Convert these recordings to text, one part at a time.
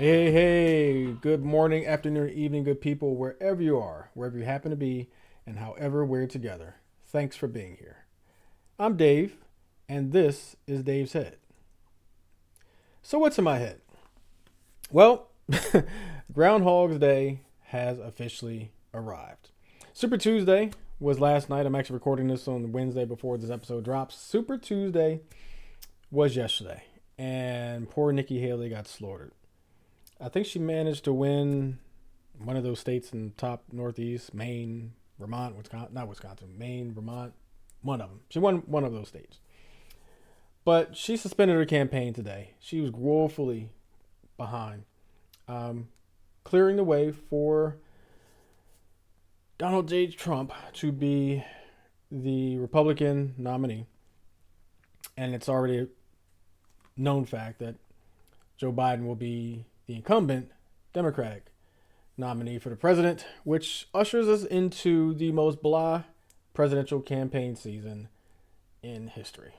Hey, hey, good morning, afternoon, evening, good people, wherever you are, wherever you happen to be, and however we're together. Thanks for being here. I'm Dave, and this is Dave's Head. So, what's in my head? Well, Groundhog's Day has officially arrived. Super Tuesday was last night. I'm actually recording this on Wednesday before this episode drops. Super Tuesday was yesterday, and poor Nikki Haley got slaughtered. I think she managed to win one of those states in the top Northeast, Maine, Vermont, Wisconsin, not Wisconsin, Maine, Vermont, one of them. She won one of those states. But she suspended her campaign today. She was woefully behind, um, clearing the way for Donald J. Trump to be the Republican nominee. And it's already a known fact that Joe Biden will be the incumbent Democratic nominee for the president, which ushers us into the most blah presidential campaign season in history.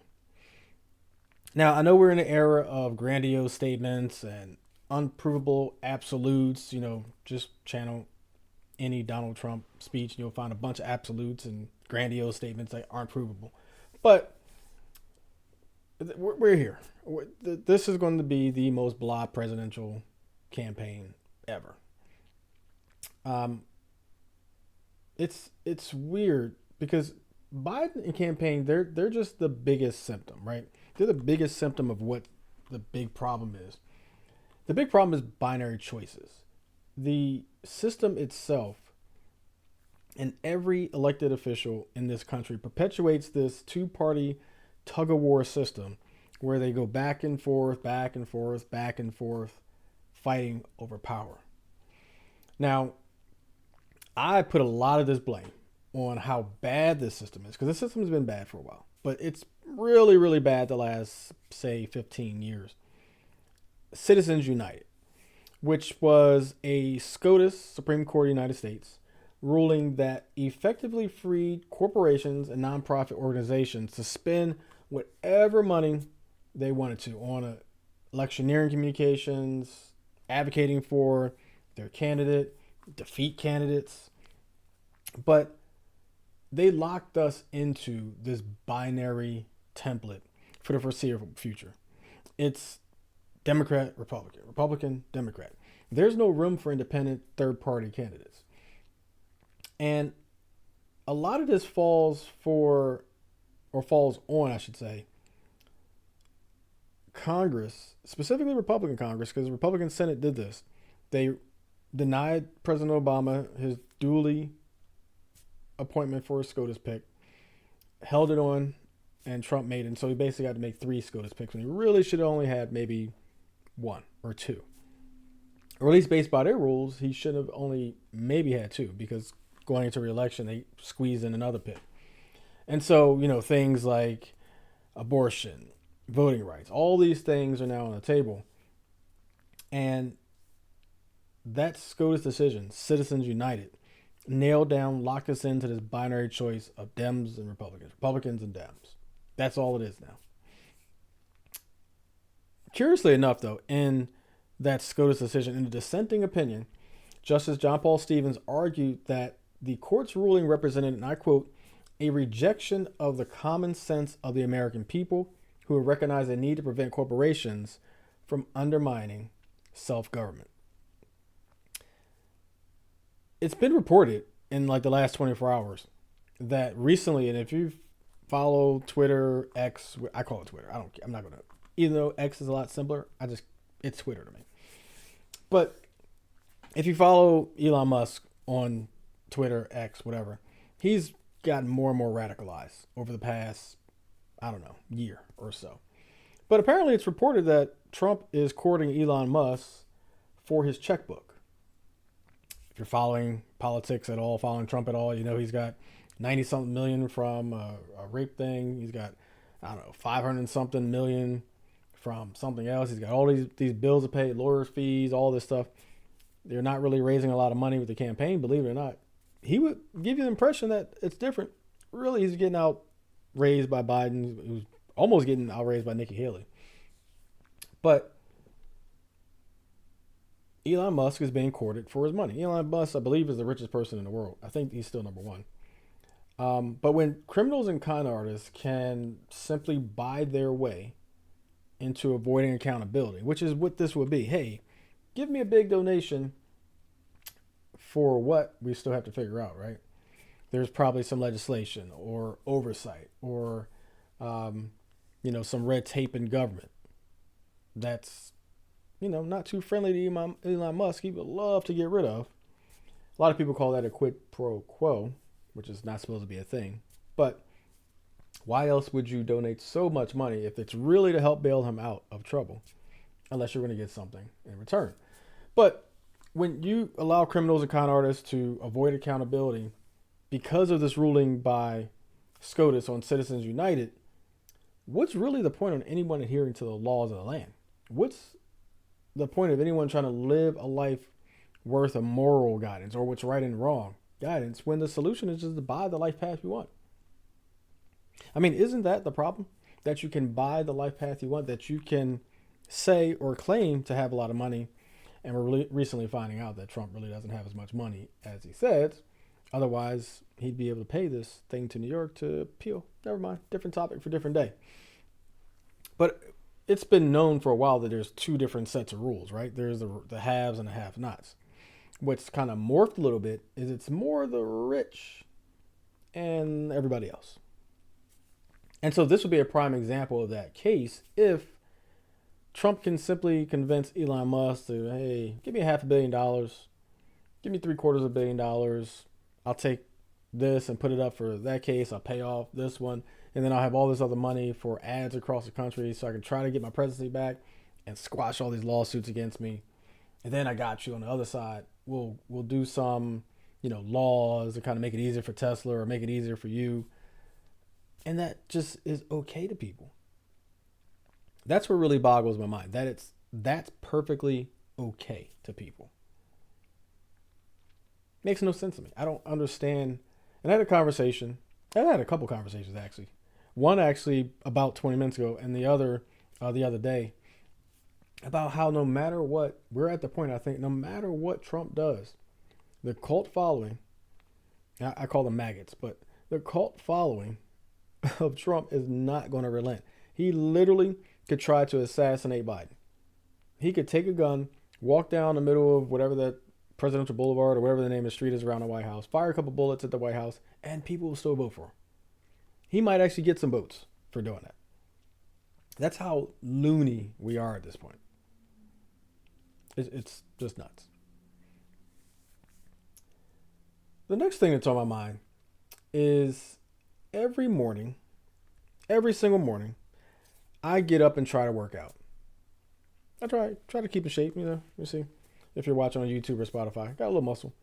Now, I know we're in an era of grandiose statements and unprovable absolutes. Just channel any Donald Trump speech and you'll find a bunch of absolutes and grandiose statements that aren't provable. But we're here. This is going to be the most blah presidential campaign ever. Um, it's weird because Biden and campaign they're just the biggest symptom, right? They're the biggest symptom of what the big problem is. The big problem is binary choices. The system itself and every elected official in this country perpetuates this two-party tug-of-war system where they go back and forth, back and forth, back and forth, fighting over power. Now, I put a lot of this blame on how bad this system is because the system has been bad for a while, but it's really, really bad the last, say, 15 years. Citizens United, which was a SCOTUS, Supreme Court of the United States, ruling that effectively freed corporations and nonprofit organizations to spend whatever money they wanted to on electioneering communications, advocating for their candidate, defeat candidates. But they locked us into this binary template for the foreseeable future. It's Democrat, Republican, Republican, Democrat. There's no room for independent third party candidates. And a lot of this falls on, I should say, Congress, specifically Republican Congress, because the Republican Senate did this. They denied President Obama his duly appointment for a SCOTUS pick, held it on, and Trump made it. And so he basically had to make three SCOTUS picks when he really should have only had maybe one or two. Or at least based by their rules, he should have only maybe had two because going into re-election, they squeezed in another pick. And so, things like abortion, voting rights, all these things are now on the table. And that SCOTUS decision, Citizens United, nailed down, locked us into this binary choice of Dems and Republicans, Republicans and Dems. That's all it is now. Curiously enough, though, in that SCOTUS decision, in the dissenting opinion, Justice John Paul Stevens argued that the court's ruling represented, and I quote, a rejection of the common sense of the American people who recognize the need to prevent corporations from undermining self-government. It's been reported in like the last 24 hours that recently, and if you follow Twitter, X, I call it Twitter. I'm not going to, even though X is a lot simpler, it's Twitter to me. But if you follow Elon Musk on Twitter, X, whatever, he's gotten more and more radicalized over the past, I don't know, year or so. But apparently it's reported that Trump is courting Elon Musk for his checkbook. If you're following politics at all, following Trump at all, he's got 90 something million from a rape thing. He's got, I don't know, 500 something million from something else. He's got all these bills to pay, lawyers' fees, all this stuff. They're not really raising a lot of money with the campaign, believe it or not. He would give you the impression that it's different. Really, he's getting outraised by Biden. He was almost getting outraised by Nikki Haley. But Elon Musk is being courted for his money. Elon Musk, I believe, is the richest person in the world. I think he's still number one. But when criminals and con artists can simply buy their way into avoiding accountability, which is what this would be. Hey, give me a big donation for what we still have to figure out, right? There's probably some legislation or oversight or, some red tape in government that's, not too friendly to Elon Musk. He would love to get rid of. A lot of people call that a quid pro quo, which is not supposed to be a thing. But why else would you donate so much money if it's really to help bail him out of trouble, unless you're going to get something in return? But when you allow criminals and con artists to avoid accountability because of this ruling by SCOTUS on Citizens United, what's really the point of anyone adhering to the laws of the land? What's the point of anyone trying to live a life worth of moral guidance or what's right and wrong guidance when the solution is just to buy the life path you want? I mean, isn't that the problem? That you can buy the life path you want, that you can say or claim to have a lot of money. And we're recently finding out that Trump really doesn't have as much money as he says. Otherwise, he'd be able to pay this thing to New York to appeal. Never mind. Different topic for different day. But it's been known for a while that there's two different sets of rules, right? There's the haves and the have-nots. What's kind of morphed a little bit is it's more the rich and everybody else. And so this would be a prime example of that case if Trump can simply convince Elon Musk to, hey, give me $500 million, give me $750 million. I'll take this and put it up for that case. I'll pay off this one. And then I'll have all this other money for ads across the country so I can try to get my presidency back and squash all these lawsuits against me. And then I got you on the other side. We'll do some, laws to kind of make it easier for Tesla or make it easier for you. And that just is okay to people. That's what really boggles my mind. That's perfectly okay to people. Makes no sense to me. I don't understand. And I had a conversation. I had a couple conversations actually. One actually about 20 minutes ago, and the other day, about how no matter what, we're at the point, I think, no matter what Trump does, the cult following, I call them maggots, but the cult following of Trump is not going to relent. He literally could try to assassinate Biden. He could take a gun, walk down the middle of whatever that Presidential Boulevard or whatever the name of the street is around the White House, fire a couple bullets at the White House, and people will still vote for him. He might actually get some votes for doing that. That's how loony we are at this point. It's just nuts. The next thing that's on my mind is every single morning, I get up and try to work out. I try to keep in shape, you see, if you're watching on YouTube or Spotify, got a little muscle.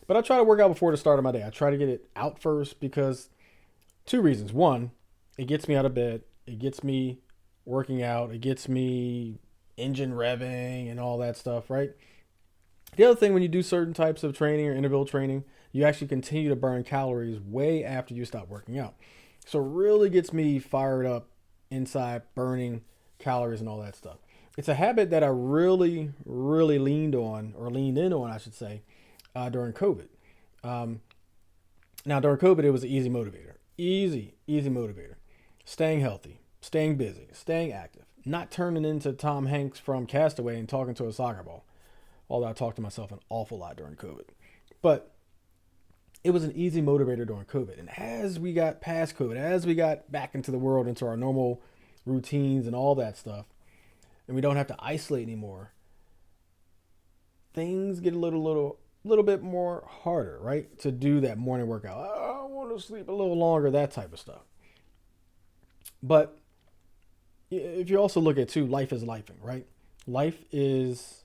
But I try to work out before the start of my day. I try to get it out first because two reasons. One, it gets me out of bed. It gets me working out. It gets me engine revving and all that stuff, right? The other thing, when you do certain types of training or interval training, you actually continue to burn calories way after you stop working out. So it really gets me fired up inside, burning calories and all that stuff. It's a habit that I really, really leaned in on, I should say, during COVID. Now, during COVID, it was an easy motivator. Easy motivator. Staying healthy, staying busy, staying active, not turning into Tom Hanks from Castaway and talking to a soccer ball. Although I talked to myself an awful lot during COVID. But it was an easy motivator during COVID. And as we got past COVID, as we got back into the world, into our normal routines and all that stuff, and we don't have to isolate anymore, things get a little bit more harder, right? To do that morning workout. I want to sleep a little longer, that type of stuff. But if you also look at too, life is lifing, right? Life is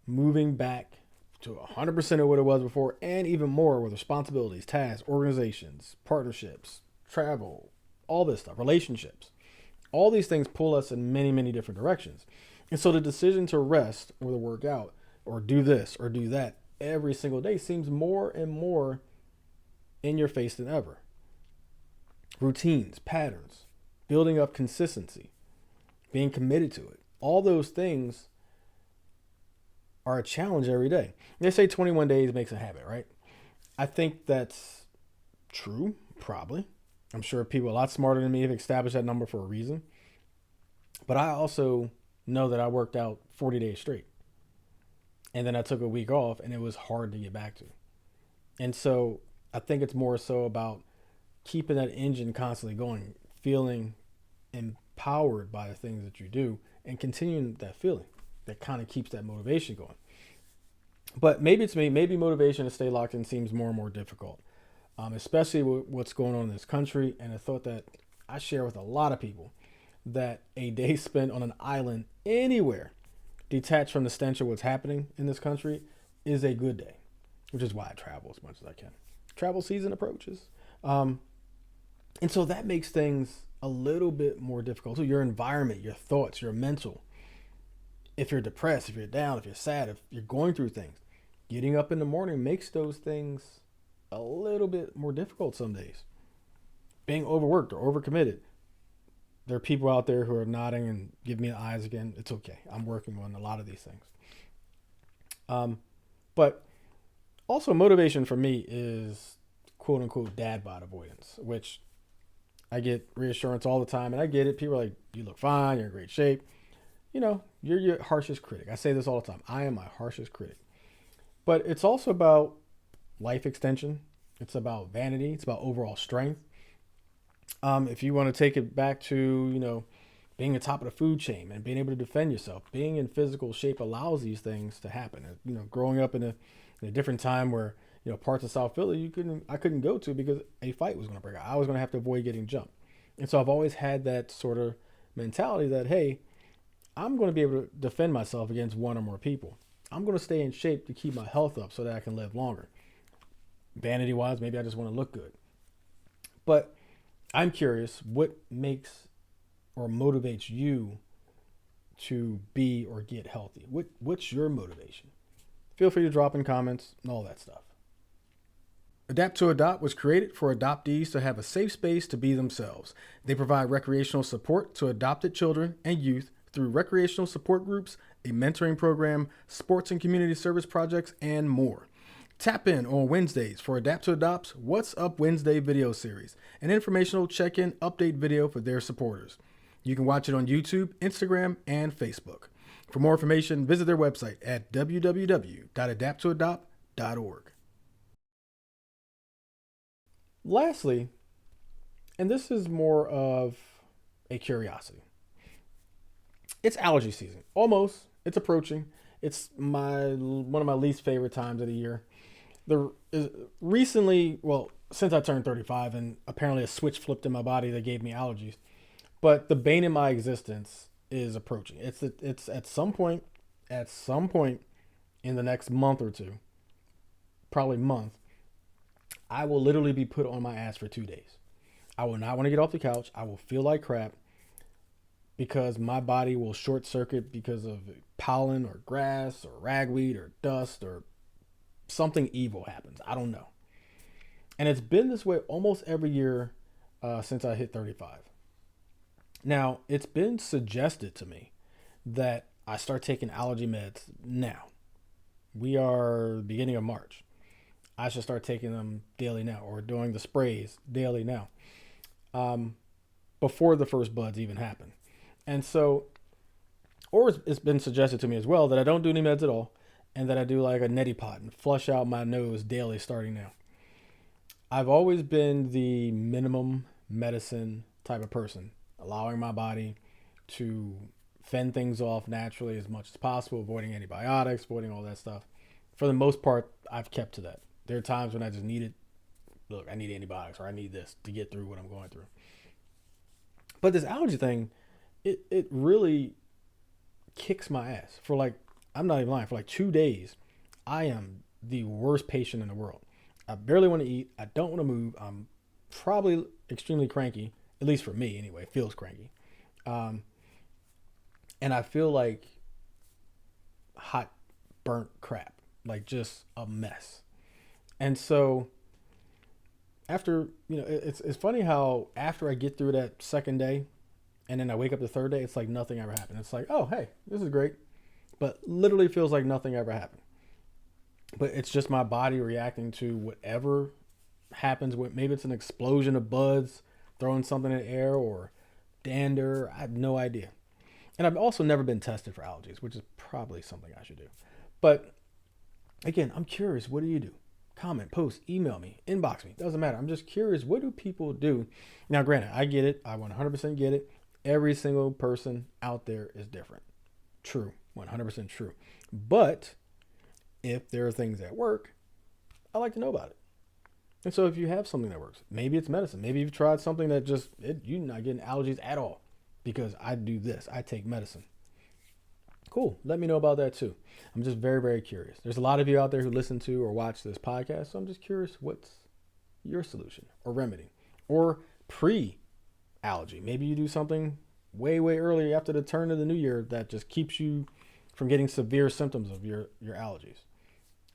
moving back to 100% of what it was before, and even more with responsibilities, tasks, organizations, partnerships, travel, all this stuff, relationships. All these things pull us in many, many different directions. And so the decision to rest or to work out or do this or do that every single day seems more and more in your face than ever. Routines, patterns, building up consistency, being committed to it. All those things are a challenge every day. They say 21 days makes a habit, right? I think that's true, probably. I'm sure people a lot smarter than me have established that number for a reason. But I also know that I worked out 40 days straight. And then I took a week off and it was hard to get back to. And so I think it's more so about keeping that engine constantly going, feeling empowered by the things that you do and continuing that feeling that kind of keeps that motivation going. But maybe it's me, maybe motivation to stay locked in seems more and more difficult, especially with what's going on in this country. And a thought that I share with a lot of people that a day spent on an island anywhere detached from the stench of what's happening in this country is a good day, which is why I travel as much as I can. Travel season approaches. And so that makes things a little bit more difficult. So your environment, your thoughts, your mental, if you're depressed, if you're down, if you're sad, if you're going through things, getting up in the morning makes those things a little bit more difficult some days. Being overworked or overcommitted. There are people out there who are nodding and give me the eyes again. It's okay. I'm working on a lot of these things. But also motivation for me is quote unquote dad bod avoidance, which I get reassurance all the time. And I get it. People are like, you look fine. You're in great shape. You know, you're your harshest critic. I say this all the time. I am my harshest critic. But it's also about life extension. It's about vanity. It's about overall strength. If you want to take it back to, being at the top of the food chain and being able to defend yourself, being in physical shape allows these things to happen. Growing up in a different time where, parts of South Philly I couldn't go to because a fight was going to break out. I was going to have to avoid getting jumped. And so I've always had that sort of mentality that, hey, I'm going to be able to defend myself against one or more people. I'm going to stay in shape to keep my health up so that I can live longer. Vanity wise, maybe I just want to look good. But I'm curious, what makes or motivates you to be or get healthy? What's your motivation? Feel free to drop in comments and all that stuff. Adapt to Adopt was created for adoptees to have a safe space to be themselves. They provide recreational support to adopted children and youth through recreational support groups, a mentoring program, sports and community service projects, and more. Tap in on Wednesdays for Adapt to Adopt's What's Up Wednesday video series, an informational check-in update video for their supporters. You can watch it on YouTube, Instagram, and Facebook. For more information, visit their website at www.adapttoadopt.org. Lastly, and this is more of a curiosity, it's allergy season. Almost. It's approaching. It's one of my least favorite times of the year. Recently, since I turned 35 and apparently a switch flipped in my body that gave me allergies, but the bane in my existence is approaching. It's at some point in the next month or two, probably month, I will literally be put on my ass for 2 days. I will not want to get off the couch. I will feel like crap because my body will short circuit because of pollen or grass or ragweed or dust or something evil happens. I don't know. And it's been this way almost every year since I hit 35. Now, it's been suggested to me that I start taking allergy meds now. We are beginning of March. I should start taking them daily now or doing the sprays daily now before the first buds even happen. And so, or it's been suggested to me as well that I don't do any meds at all and that I do like a neti pot and flush out my nose daily starting now. I've always been the minimum medicine type of person, allowing my body to fend things off naturally as much as possible, avoiding antibiotics, avoiding all that stuff. For the most part, I've kept to that. There are times when I just I need antibiotics or I need this to get through what I'm going through. But this allergy thing, it really kicks my ass. I'm not even lying, for 2 days, I am the worst patient in the world. I barely want to eat. I don't want to move. I'm probably extremely cranky, at least for me anyway. It feels cranky. And I feel like hot, burnt crap, like just a mess. And so after, it's funny how after I get through that second day and then I wake up the third day, it's like nothing ever happened. It's like, oh, hey, this is great. but literally feels like nothing ever happened. But it's just my body reacting to whatever happens. With maybe it's an explosion of buds throwing something in the air or dander. I have no idea. And I've also never been tested for allergies, which is probably something I should do. But again, I'm curious. What do you do? Comment, post, email me, inbox me. Doesn't matter. I'm just curious. What do people do? Now, granted, I get it. I 100% get it. Every single person out there is different. True. 100% true. But if there are things that work, I like to know about it. And so if you have something that works, maybe it's medicine. Maybe you've tried something that you're not getting allergies at all because I do this. I take medicine. Cool. Let me know about that too. I'm just very, very curious. There's a lot of you out there who listen to or watch this podcast. So I'm just curious, what's your solution or remedy or pre allergy? Maybe you do something way, way earlier after the turn of the new year that just keeps you from getting severe symptoms of your allergies.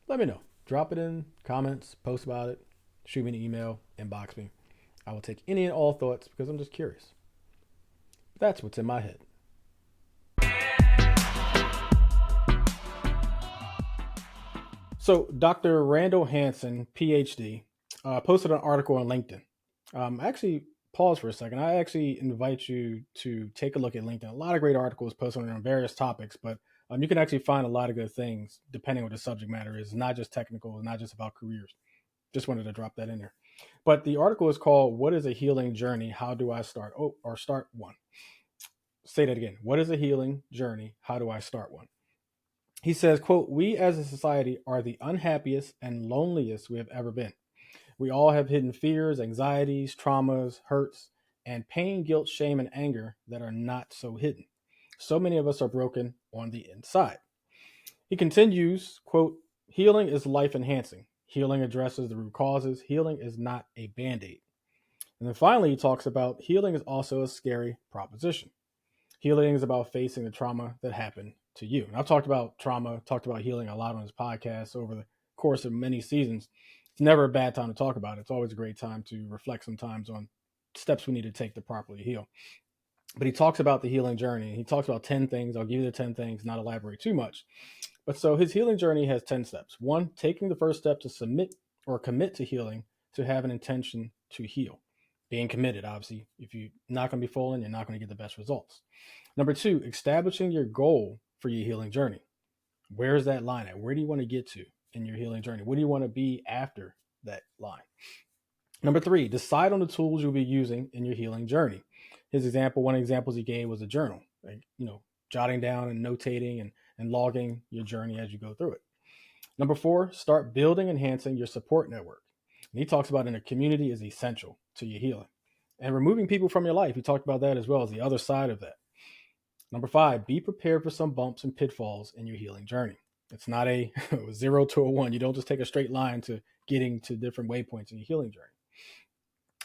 Let me know. Drop it in comments, post about it, shoot me an email, inbox me. I will take any and all thoughts because I'm just curious. That's what's in my head. So, Dr. Randall Hansen, PhD, posted an article on LinkedIn. Actually, pause for a second. I actually invite you to take a look at LinkedIn. A lot of great articles posted on various topics, but you can actually find a lot of good things depending on what the subject matter is. Not just technical, not just about careers. Just wanted to drop that in there. But the article is called "What is a Healing Journey? How do I start?" Oh, or start one. Say that again. What is a healing journey? How do I start one? He says, quote, "We as a society are the unhappiest and loneliest we have ever been. We all have hidden fears, anxieties, traumas, hurts, and pain, guilt, shame, and anger that are not so hidden. So many of us are broken on the inside." He continues, quote, "Healing is life enhancing. Healing addresses the root causes. Healing is not a band aid." And then finally, he talks about healing is also a scary proposition. Healing is about facing the trauma that happened to you. And I've talked about trauma, talked about healing a lot on this podcast over the course of many seasons. It's never a bad time to talk about it. It's always a great time to reflect sometimes on steps we need to take to properly heal. But he talks about the healing journey. He talks about 10 things. I'll give you the 10 things, not elaborate too much. But so his healing journey has 10 steps. One, taking the first step to submit or commit to healing, to have an intention to heal. Being committed, obviously. If you're not going to be falling, you're not going to get the best results. Number two, establishing your goal for your healing journey. Where's that line at? Where do you want to get to in your healing journey? What do you want to be after that line? Number three, decide on the tools you'll be using in your healing journey. One of the examples he gave was a journal, like, jotting down and notating and logging your journey as you go through it. Number four, start building and enhancing your support network. And he talks about in a community is essential to your healing. And removing people from your life, he talked about that as well as the other side of that. Number five, be prepared for some bumps and pitfalls in your healing journey. It's not a 0 to a 1. You don't just take a straight line to getting to different waypoints in your healing journey.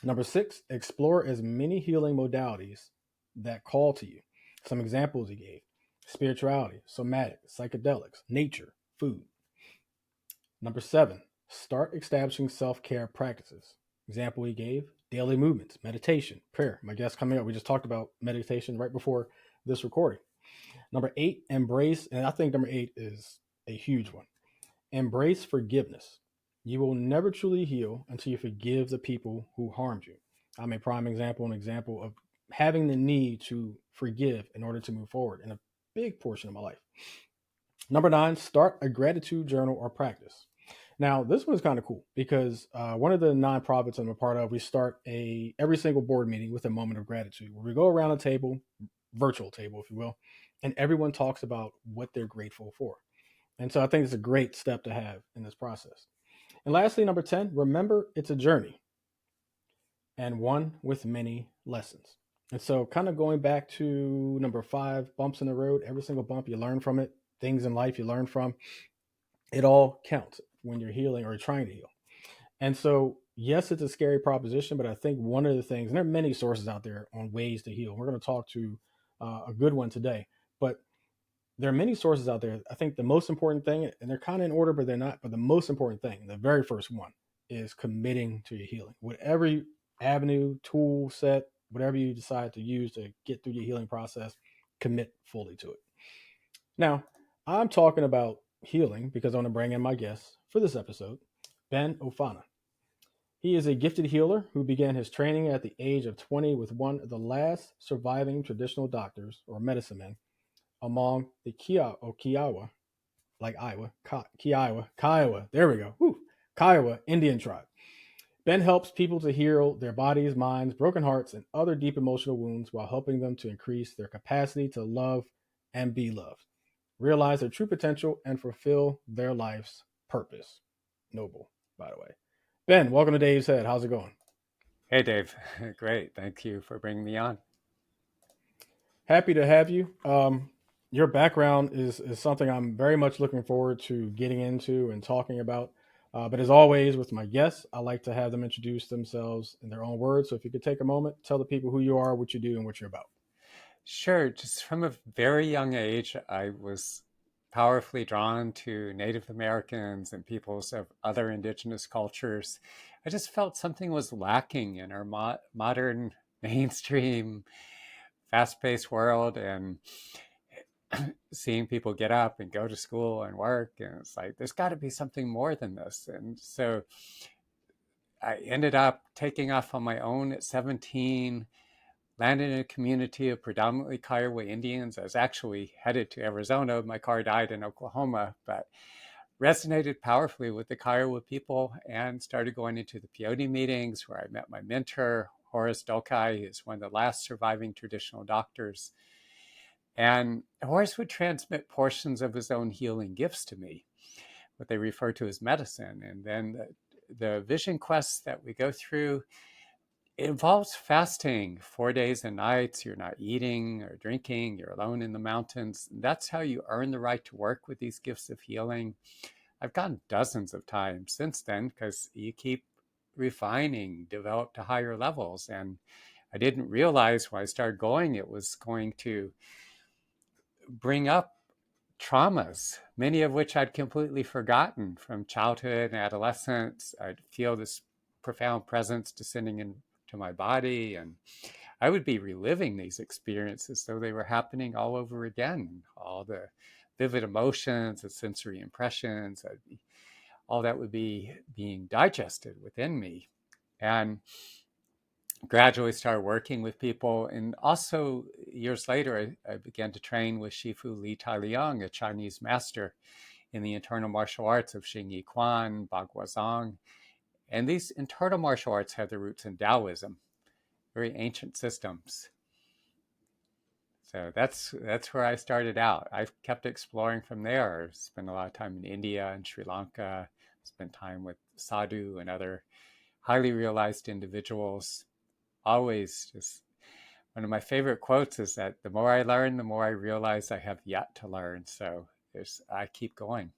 Number six, explore as many healing modalities that call to you. Some examples he gave: spirituality, somatic, psychedelics, nature, food. Number seven, start establishing self-care practices. Example he gave: daily movements, meditation, prayer. My guest coming up, we just talked about meditation right before this recording. Number eight, embrace, and I think number eight is a huge one. Embrace forgiveness. You will never truly heal until you forgive the people who harmed you. I'm a prime example, an example of having the need to forgive in order to move forward in a big portion of my life. Number nine, start a gratitude journal or practice. Now, this one is kind of cool because one of the nonprofits I'm a part of, we start every single board meeting with a moment of gratitude where we go around a table, virtual table, if you will, and everyone talks about what they're grateful for. And so I think it's a great step to have in this process. And lastly, number 10, remember it's a journey and one with many lessons. And so kind of going back to number 5, bumps in the road, every single bump you learn from it, things in life you learn from, it all counts when you're healing or trying to heal. And so, yes, it's a scary proposition, but I think one of the things, and there are many sources out there on ways to heal. We're going to talk to a good one today, but there are many sources out there. I think the most important thing, and they're kind of in order, but they're not, but the most important thing, the very first one, is committing to your healing. Whatever avenue, tool set, whatever you decide to use to get through your healing process, commit fully to it. Now, I'm talking about healing because I want to bring in my guest for this episode, Ben Oofana. He is a gifted healer who began his training at the age of 20 with one of the last surviving traditional doctors or medicine men among the Kiowa, like Iowa, Kiowa, there we go, Kiowa Indian tribe. Ben helps people to heal their bodies, minds, broken hearts, and other deep emotional wounds while helping them to increase their capacity to love and be loved, realize their true potential, and fulfill their life's purpose. Noble, by the way. Ben, welcome to Dave's Head. How's it going? Hey, Dave. Great. Thank you for bringing me on. Happy to have you. Your background is something I'm very much looking forward to getting into and talking about. But as always, with my guests, I like to have them introduce themselves in their own words. So if you could take a moment, tell the people who you are, what you do, and what you're about. Sure. Just from a very young age, I was powerfully drawn to Native Americans and peoples of other indigenous cultures. I just felt something was lacking in our modern, mainstream, fast paced world. And seeing people get up and go to school and work, and it's like, there's got to be something more than this. And so I ended up taking off on my own at 17, landed in a community of predominantly Kiowa Indians. I was actually headed to Arizona. My car died in Oklahoma, but resonated powerfully with the Kiowa people and started going into the peyote meetings where I met my mentor, Horace Dolkai, who's one of the last surviving traditional doctors. And Horace would transmit portions of his own healing gifts to me, what they refer to as medicine. And then the vision quests that we go through, it involves fasting 4 days and nights. You're not eating or drinking. You're alone in the mountains. That's how you earn the right to work with these gifts of healing. I've gone dozens of times since then because you keep refining, develop to higher levels. And I didn't realize when I started going, it was going to bring up traumas, many of which I'd completely forgotten from childhood and adolescence. I'd feel this profound presence descending into my body, and I would be reliving these experiences though they were happening all over again. All the vivid emotions and sensory impressions, all that would be being digested within me. And gradually started working with people. And also, years later, I began to train with Shifu Li Tailiang, a Chinese master in the internal martial arts of Xing Yi Quan, Baguazhang. And these internal martial arts have their roots in Taoism, very ancient systems. So that's where I started out. I've kept exploring from there. Spent a lot of time in India and Sri Lanka. Spent time with sadhu and other highly realized individuals. Always just one of my favorite quotes is that the more I learn, the more I realize I have yet to learn. So I keep going.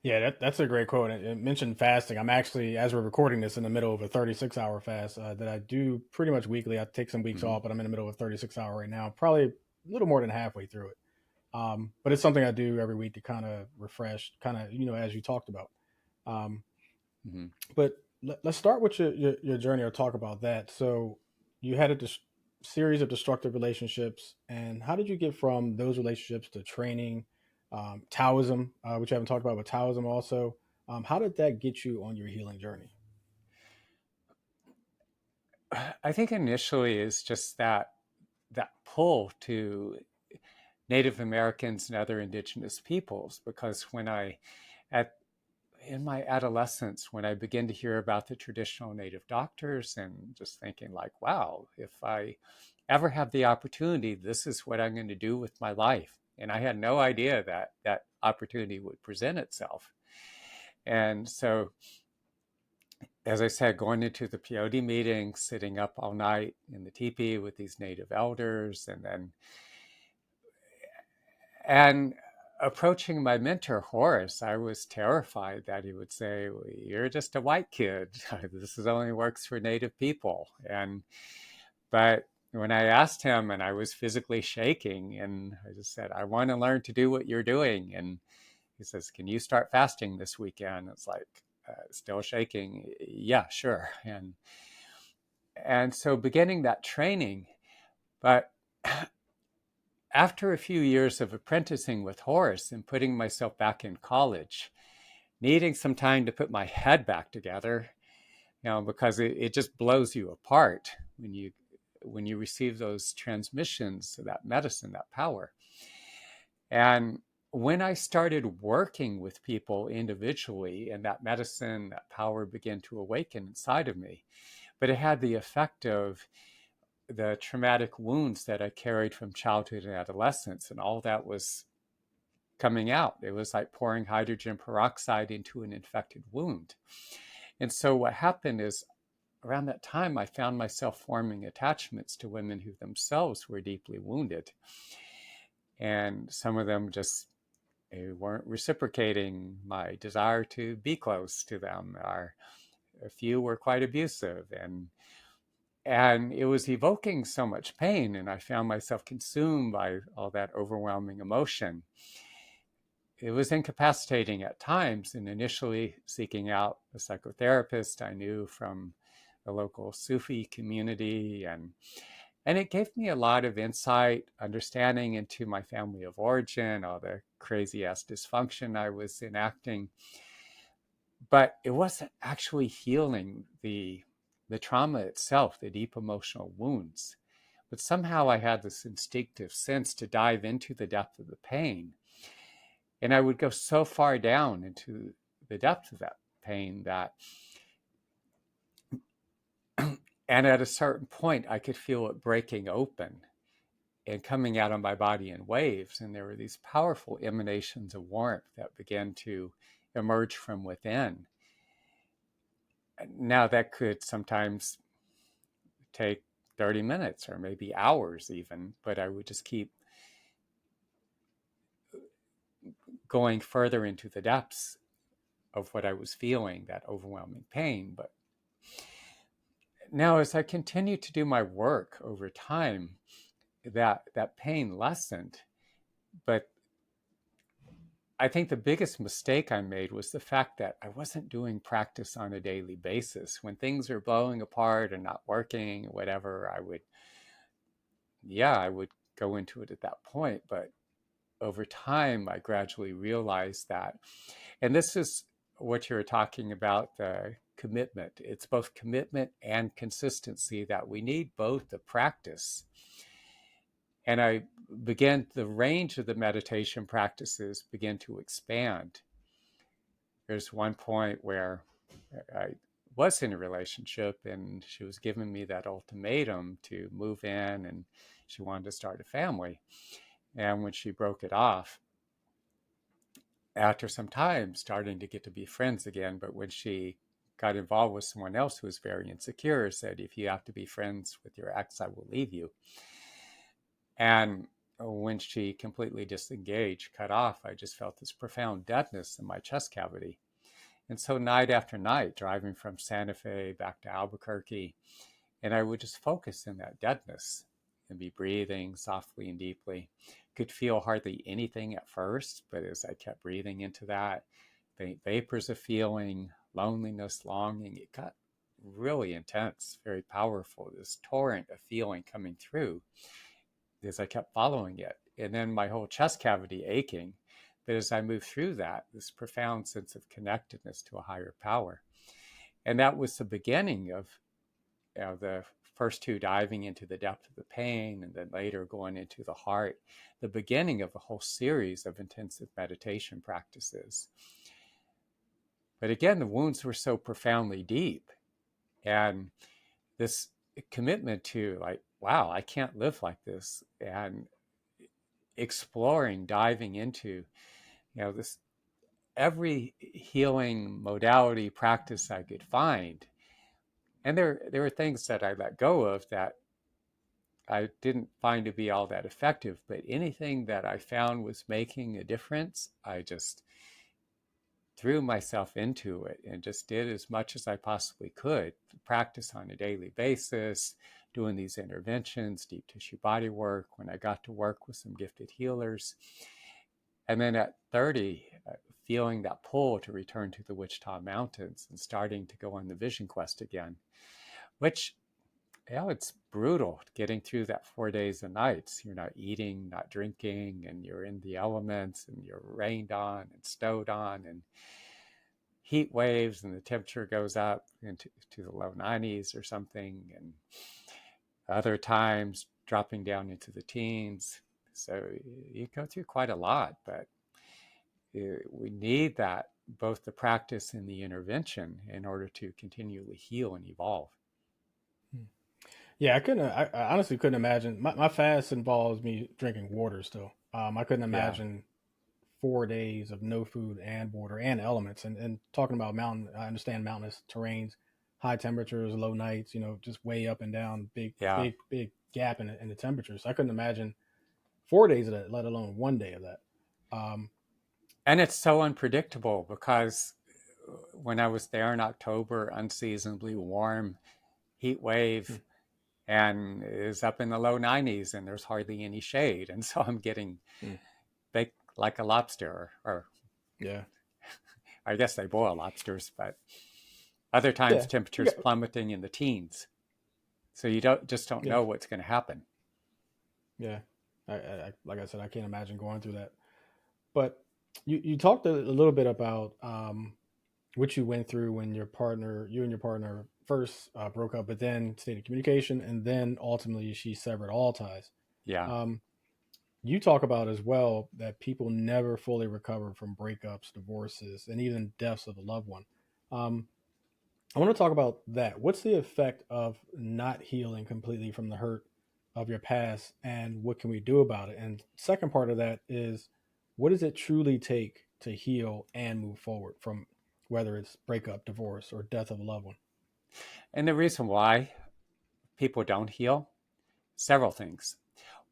Yeah, that's a great quote. It mentioned fasting. I'm actually, as we're recording this, in the middle of a 36-hour fast that I do pretty much weekly. I take some weeks Mm-hmm. off, but I'm in the middle of a 36-hour right now. Probably a little more than halfway through it. But it's something I do every week to kind of refresh, kind of, as you talked about. Um, Mm-hmm. but let's start with your journey or talk about that. So you had series of destructive relationships, and how did you get from those relationships to training, Taoism, which I haven't talked about, but Taoism also. How did that get you on your healing journey? I think initially is just that pull to Native Americans and other indigenous peoples, because when I at in my adolescence, when I began to hear about the traditional Native doctors and just thinking like, wow, if I ever have the opportunity, this is what I'm going to do with my life. And I had no idea that that opportunity would present itself. And so, as I said, going into the peyote meeting, sitting up all night in the teepee with these Native elders, and approaching my mentor, Horace, I was terrified that he would say, well, "You're just a white kid. This is only works for Native people." But when I asked him, and I was physically shaking, and I just said, "I want to learn to do what you're doing," and he says, "Can you start fasting this weekend?" It's like, still shaking. Yeah, sure. And so beginning that training, but after a few years of apprenticing with Horace and putting myself back in college, needing some time to put my head back together, because it just blows you apart when you receive those transmissions of that medicine, that power. And when I started working with people individually, and that medicine, that power began to awaken inside of me, but it had the effect of the traumatic wounds that I carried from childhood and adolescence, and all that was coming out. It was like pouring hydrogen peroxide into an infected wound. And so what happened is around that time, I found myself forming attachments to women who themselves were deeply wounded. And some of them just they weren't reciprocating my desire to be close to them, or a few were quite abusive. And it was evoking so much pain, and I found myself consumed by all that overwhelming emotion. It was incapacitating at times, and initially seeking out a psychotherapist I knew from the local Sufi community, and it gave me a lot of insight, understanding into my family of origin, all the crazy ass dysfunction I was enacting. But it wasn't actually healing the trauma itself, the deep emotional wounds. But somehow I had this instinctive sense to dive into the depth of the pain. And I would go so far down into the depth of that pain that, and at a certain point, I could feel it breaking open and coming out of my body in waves. And there were these powerful emanations of warmth that began to emerge from within. Now, that could sometimes take 30 minutes or maybe hours even, but I would just keep going further into the depths of what I was feeling, that overwhelming pain. But now, as I continued to do my work over time, that pain lessened. But I think the biggest mistake I made was the fact that I wasn't doing practice on a daily basis. When things are blowing apart and not working, whatever, I would go into it at that point. But over time, I gradually realized that. And this is what you're talking about, the commitment. It's both commitment and consistency, that we need both the practice. And I began, the range of the meditation practices began to expand. There's one point where I was in a relationship and she was giving me that ultimatum to move in, and she wanted to start a family. And when she broke it off, after some time, starting to get to be friends again, but when she got involved with someone else who was very insecure, said, if you have to be friends with your ex, I will leave you. And when she completely disengaged, cut off, I just felt this profound deadness in my chest cavity. And so night after night, driving from Santa Fe back to Albuquerque, and I would just focus in that deadness and be breathing softly and deeply. Could feel hardly anything at first, but as I kept breathing into that, faint vapors of feeling, loneliness, longing, it got really intense, very powerful, this torrent of feeling coming through as I kept following it. And then my whole chest cavity aching. But as I moved through that, this profound sense of connectedness to a higher power. And that was the beginning of the first two diving into the depth of the pain, and then later going into the heart, the beginning of a whole series of intensive meditation practices. But again, the wounds were so profoundly deep. And this commitment to, like, wow, I can't live like this. And exploring, diving into, this every healing modality practice I could find. And there were things that I let go of that I didn't find to be all that effective, but anything that I found was making a difference, I just threw myself into it and just did as much as I possibly could. Practice on a daily basis, doing these interventions, deep tissue body work, when I got to work with some gifted healers. And then at 30, feeling that pull to return to the Wichita Mountains and starting to go on the vision quest again, which yeah, it's brutal getting through that 4 days and nights. You're not eating, not drinking, and you're in the elements, and you're rained on and snowed on, and heat waves, and the temperature goes up into to the low 90s or something, and other times dropping down into the teens. So you go through quite a lot, but we need that, both the practice and the intervention, in order to continually heal and evolve. Yeah, I couldn't. I honestly couldn't imagine. My fast involves me drinking water still. I couldn't Yeah, imagine 4 days of no food and water and elements. And talking about mountain, I understand mountainous terrains, high temperatures, low nights. Just way up and down, big, yeah. big, big gap in the temperatures. I couldn't imagine 4 days of that, let alone one day of that. Um, And it's so unpredictable because when I was there in October, unseasonably warm heat hmm, wave, and is up in the low 90s, and there's hardly any shade. And so I'm getting hmm, baked like a lobster, or yeah, I guess they boil lobsters, but other times yeah, you temperatures got, plummeting in the teens. So you don't yeah, know what's going to happen. yeah. Like I said, I can't imagine going through that. But you talked a little bit about what you went through when you and your partner first broke up, but then stayed in communication, and then ultimately she severed all ties. Yeah. Um, you talk about as well that people never fully recover from breakups, divorces, and even deaths of a loved one. Um, I want to talk about that. What's the effect of not healing completely from the hurt of your past, and what can we do about it? And second part of that is, what does it truly take to heal and move forward from whether it's breakup, divorce, or death of a loved one? And the reason why people don't heal, several things.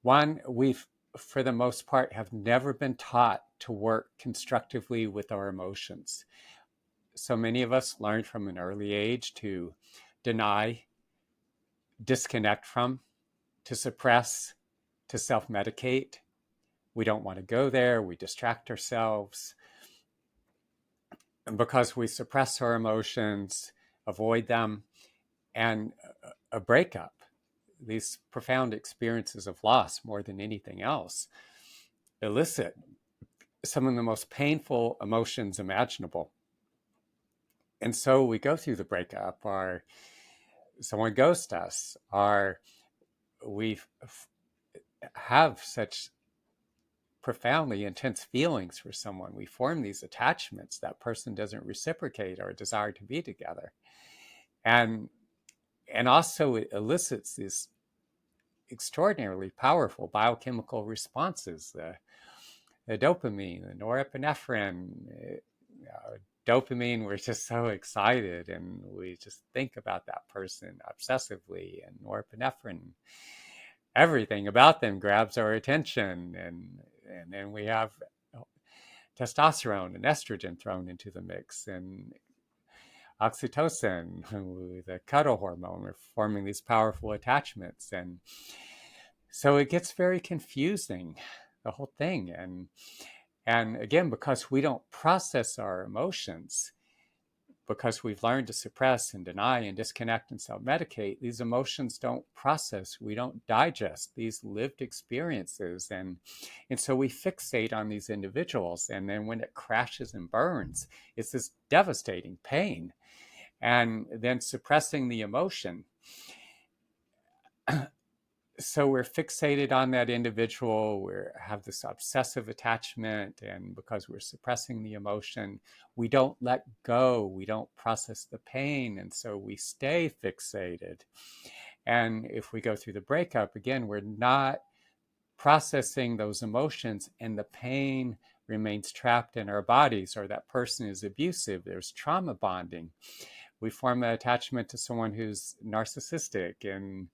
One, we've, for the most part, have never been taught to work constructively with our emotions. So many of us learned from an early age to deny, disconnect from, to suppress, to self medicate. We don't want to go there. We distract ourselves. And because we suppress our emotions, avoid them, and a breakup, these profound experiences of loss more than anything else, elicit some of the most painful emotions imaginable. And so we go through the breakup, or someone ghosts us, or we have such profoundly intense feelings for someone. We form these attachments. That person doesn't reciprocate our desire to be together. And and also it elicits these extraordinarily powerful biochemical responses. The dopamine, the norepinephrine, dopamine, we're just so excited and we just think about that person obsessively, and norepinephrine, everything about them grabs our attention, and then we have testosterone and estrogen thrown into the mix, and oxytocin, the cuddle hormone. We're forming these powerful attachments, and so it gets very confusing, the whole thing. And again, because we don't process our emotions, because we've learned to suppress and deny and disconnect and self-medicate, these emotions don't process. We don't digest these lived experiences, and so we fixate on these individuals. And then when it crashes and burns, it's this devastating pain. And then suppressing the emotion, so we're fixated on that individual. We have this obsessive attachment, and because we're suppressing the emotion, we don't let go. We don't process the pain, and so we stay fixated. And if we go through the breakup again, we're not processing those emotions, and the pain remains trapped in our bodies, or that person is abusive. There's trauma bonding. We form an attachment to someone who's narcissistic and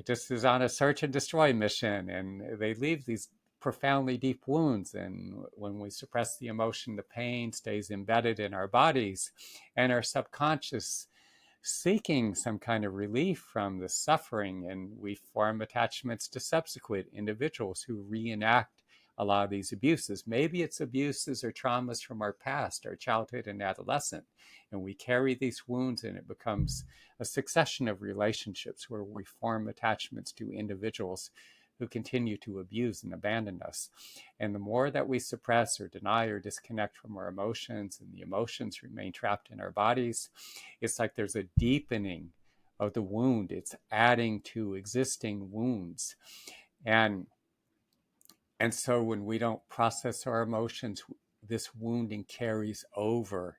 just is on a search and destroy mission, and they leave these profoundly deep wounds. And when we suppress the emotion, the pain stays embedded in our bodies, and our subconscious seeking some kind of relief from the suffering, and we form attachments to subsequent individuals who reenact a lot of these abuses. Maybe it's abuses or traumas from our past, our childhood and adolescent. And we carry these wounds, and it becomes a succession of relationships where we form attachments to individuals who continue to abuse and abandon us. And the more that we suppress or deny or disconnect from our emotions, and the emotions remain trapped in our bodies, it's like there's a deepening of the wound. It's adding to existing wounds. And and so when we don't process our emotions, this wounding carries over.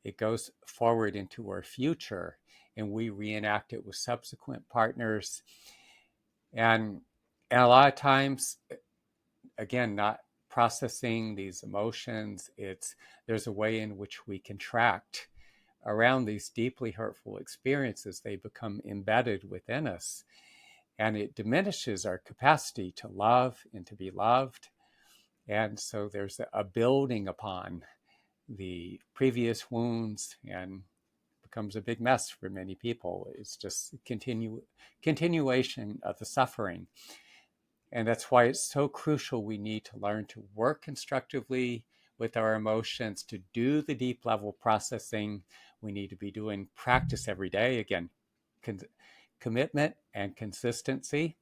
It goes forward into our future, and we reenact it with subsequent partners. And, and a lot of times, again, not processing these emotions, there's a way in which we contract around these deeply hurtful experiences. They become embedded within us, and it diminishes our capacity to love and to be loved. And so there's a building upon the previous wounds, and becomes a big mess for many people. It's just continuation of the suffering. And that's why it's so crucial we need to learn to work constructively with our emotions, to do the deep level processing. We need to be doing practice every day. Again, commitment and consistency.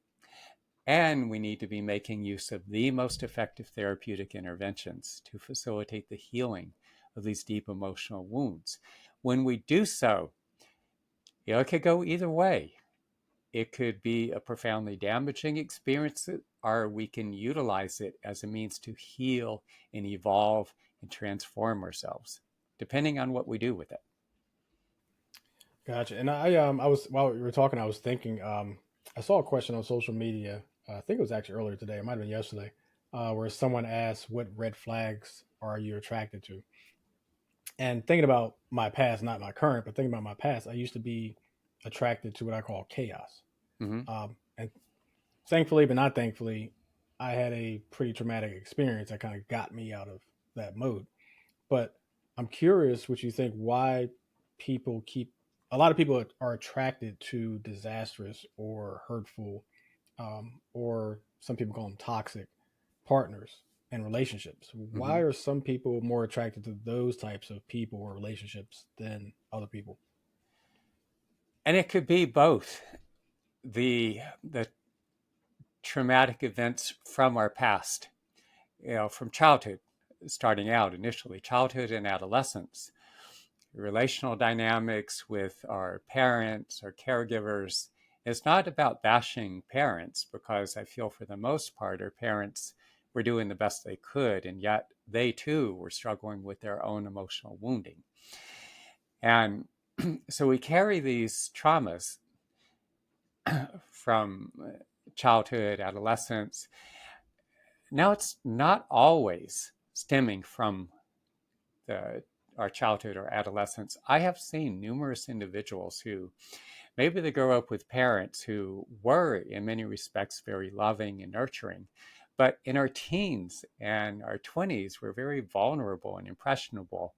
And we need to be making use of the most effective therapeutic interventions to facilitate the healing of these deep emotional wounds. When we do so, it could go either way. It could be a profoundly damaging experience, or we can utilize it as a means to heal and evolve and transform ourselves, depending on what we do with it. Gotcha. And I was while we were talking, I was thinking, I saw a question on social media. I think it was actually earlier today. It might have been yesterday, where someone asked, "What red flags are you attracted to?" And thinking about my past, not my current, but thinking about my past, I used to be attracted to what I call chaos. Mm-hmm. And thankfully, but not thankfully, I had a pretty traumatic experience that kind of got me out of that mode. But I'm curious what you think, why people keep, a lot of people are attracted to disastrous or hurtful, or some people call them toxic partners and relationships. Mm-hmm. Why are some people more attracted to those types of people or relationships than other people? And it could be both. The traumatic events from our past, from childhood, starting out initially, childhood and adolescence, relational dynamics with our parents, our caregivers. It's not about bashing parents, because I feel for the most part, our parents were doing the best they could, and yet they too were struggling with their own emotional wounding. And so we carry these traumas from childhood, adolescence. Now, it's not always stemming from the, our childhood or adolescence. I have seen numerous individuals who maybe they grow up with parents who were, in many respects, very loving and nurturing. But in our teens and our 20s, we're very vulnerable and impressionable.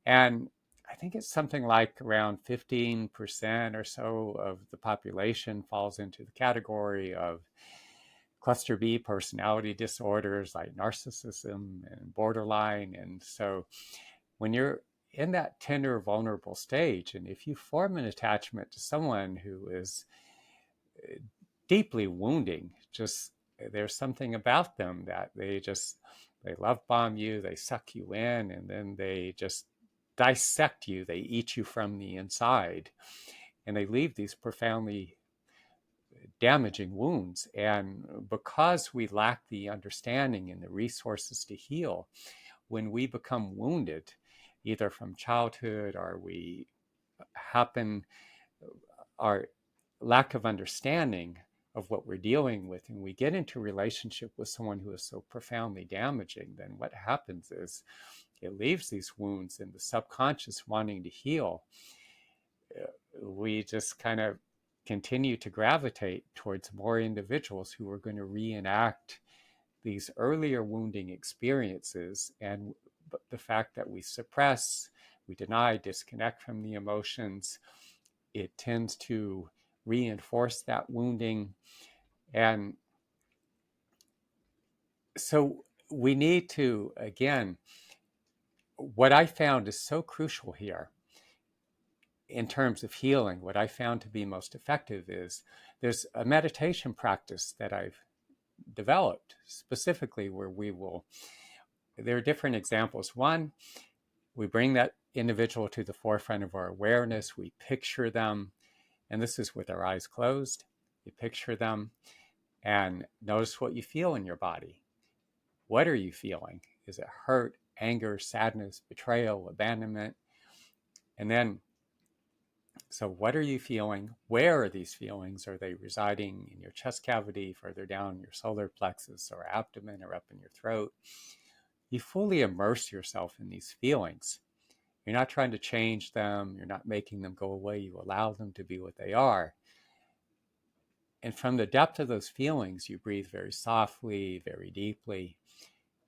And I think it's something like around 15% or so of the population falls into the category of cluster B personality disorders like narcissism and borderline. And so when you're in that tender, vulnerable stage, and if you form an attachment to someone who is deeply wounding, just there's something about them that they love bomb you, they suck you in, and then they just dissect you, they eat you from the inside, and they leave these profoundly damaging wounds. And because we lack the understanding and the resources to heal, when we become wounded, either from childhood or we happen, our lack of understanding of what we're dealing with, and we get into relationship with someone who is so profoundly damaging, then what happens is it leaves these wounds in the subconscious wanting to heal. We just kind of continue to gravitate towards more individuals who are going to reenact these earlier wounding experiences. And the fact that we suppress, we deny, disconnect from the emotions, it tends to reinforce that wounding. And So we need to, again, what I found is so crucial here in terms of healing. What I found to be most effective is there's a meditation practice that I've developed specifically where there are different examples. One, we bring that individual to the forefront of our awareness, we picture them, and this is with our eyes closed. You picture them and notice what you feel in your body. What are you feeling? Is it hurt, anger, sadness, betrayal, abandonment? And then, so what are you feeling? Where are these feelings? Are they residing in your chest cavity, further down your solar plexus or abdomen, or up in your throat? You fully immerse yourself in these feelings. You're not trying to change them. You're not making them go away. You allow them to be what they are. And from the depth of those feelings, you breathe very softly, very deeply,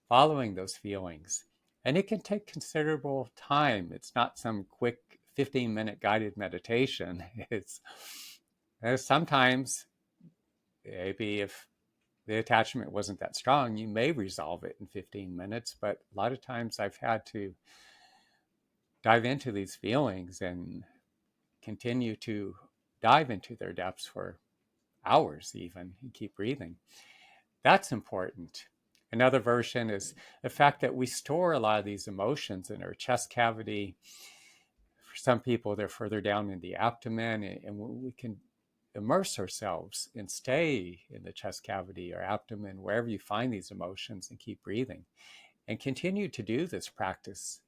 following those feelings. And it can take considerable time. It's not some quick 15-minute guided meditation. It's sometimes, maybe if the attachment wasn't that strong, you may resolve it in 15 minutes. But a lot of times I've had to dive into these feelings and continue to dive into their depths for hours, even, and keep breathing. That's important. Another version is the fact that we store a lot of these emotions in our chest cavity. For some people, they're further down in the abdomen, and we can immerse ourselves and stay in the chest cavity or abdomen, wherever you find these emotions, and keep breathing. And continue to do this practice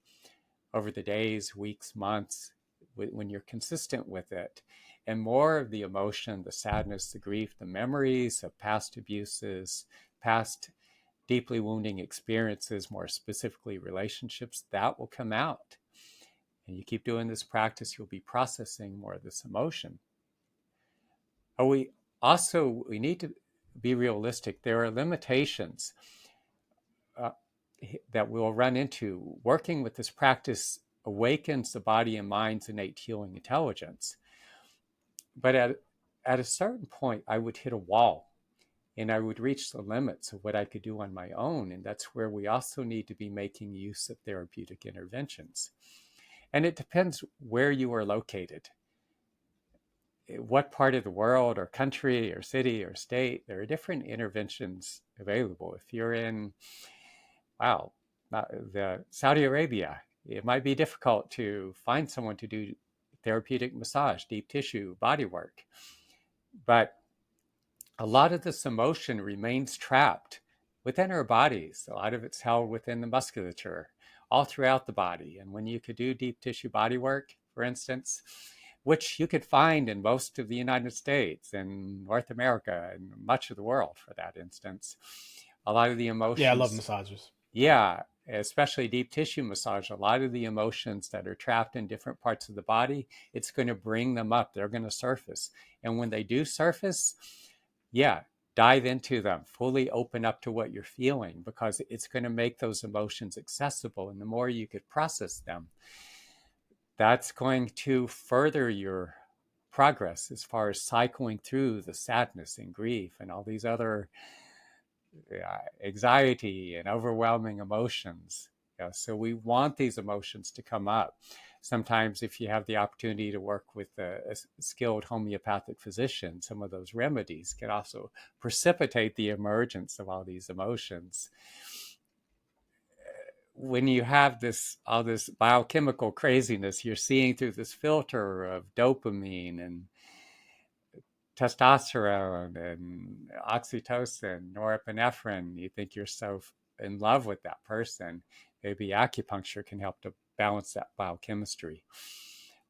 over the days, weeks, months, when you're consistent with it. And more of the emotion, the sadness, the grief, the memories of past abuses, past deeply wounding experiences, more specifically relationships, that will come out. And you keep doing this practice, you'll be processing more of this emotion. But we need to be realistic. There are limitations uh, that we'll run into. Working with this practice awakens the body and mind's innate healing intelligence. But at a certain point, I would hit a wall and I would reach the limits of what I could do on my own. And that's where we also need to be making use of therapeutic interventions. And it depends where you are located, what part of the world or country or city or state. There are different interventions available. If you're in, wow, the Saudi Arabia, it might be difficult to find someone to do therapeutic massage, deep tissue, body work. But a lot of this emotion remains trapped within our bodies. A lot of it's held within the musculature, all throughout the body. And when you could do deep tissue body work, for instance, which you could find in most of the United States and North America and much of the world, for that instance, a lot of the Yeah, I love emotions, massages. yeah, especially deep tissue massage, a lot of the emotions that are trapped in different parts of the body, it's going to bring them up. They're going to surface. And when they do surface, yeah, dive into them, fully open up to what you're feeling, because it's going to make those emotions accessible. And the more you could process them, that's going to further your progress as far as cycling through the sadness and grief and all these other anxiety and overwhelming emotions. Yeah, so we want these emotions to come up. Sometimes, if you have the opportunity to work with a skilled homeopathic physician, some of those remedies can also precipitate the emergence of all these emotions. When you have all this biochemical craziness, you're seeing through this filter of dopamine and testosterone and oxytocin, norepinephrine. You think you're so in love with that person. Maybe acupuncture can help to balance that biochemistry.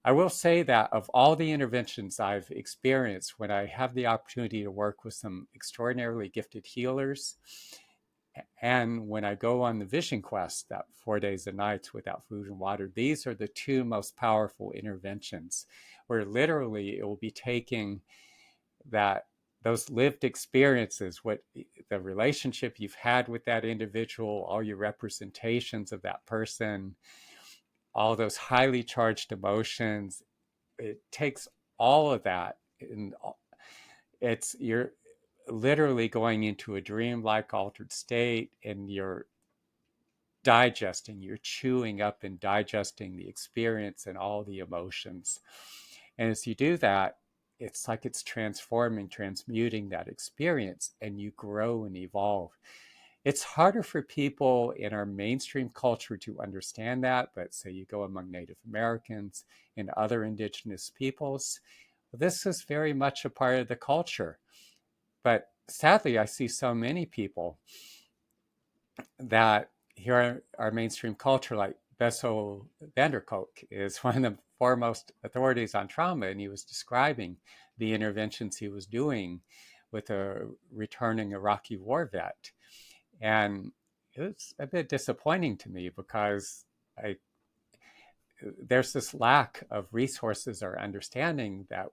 I will say that of all the interventions I've experienced, when I have the opportunity to work with some extraordinarily gifted healers, and when I go on the vision quest, that 4 days and nights without food and water, these are the two most powerful interventions, where literally it will be taking that those lived experiences, what the relationship you've had with that individual, all your representations of that person, all those highly charged emotions, it takes all of that, and it's you're literally going into a dreamlike altered state, and you're digesting, you're chewing up and digesting the experience and all the emotions. And as you do that, it's like it's transforming, transmuting that experience, and you grow and evolve. It's harder for people in our mainstream culture to understand that, but say you go among Native Americans and other indigenous peoples, this is very much a part of the culture. But sadly, I see so many people that here in our mainstream culture, like Bessel van der Kolk is one of the foremost authorities on trauma, and he was describing the interventions he was doing with a returning Iraqi war vet. And it was a bit disappointing to me because I, there's this lack of resources or understanding that,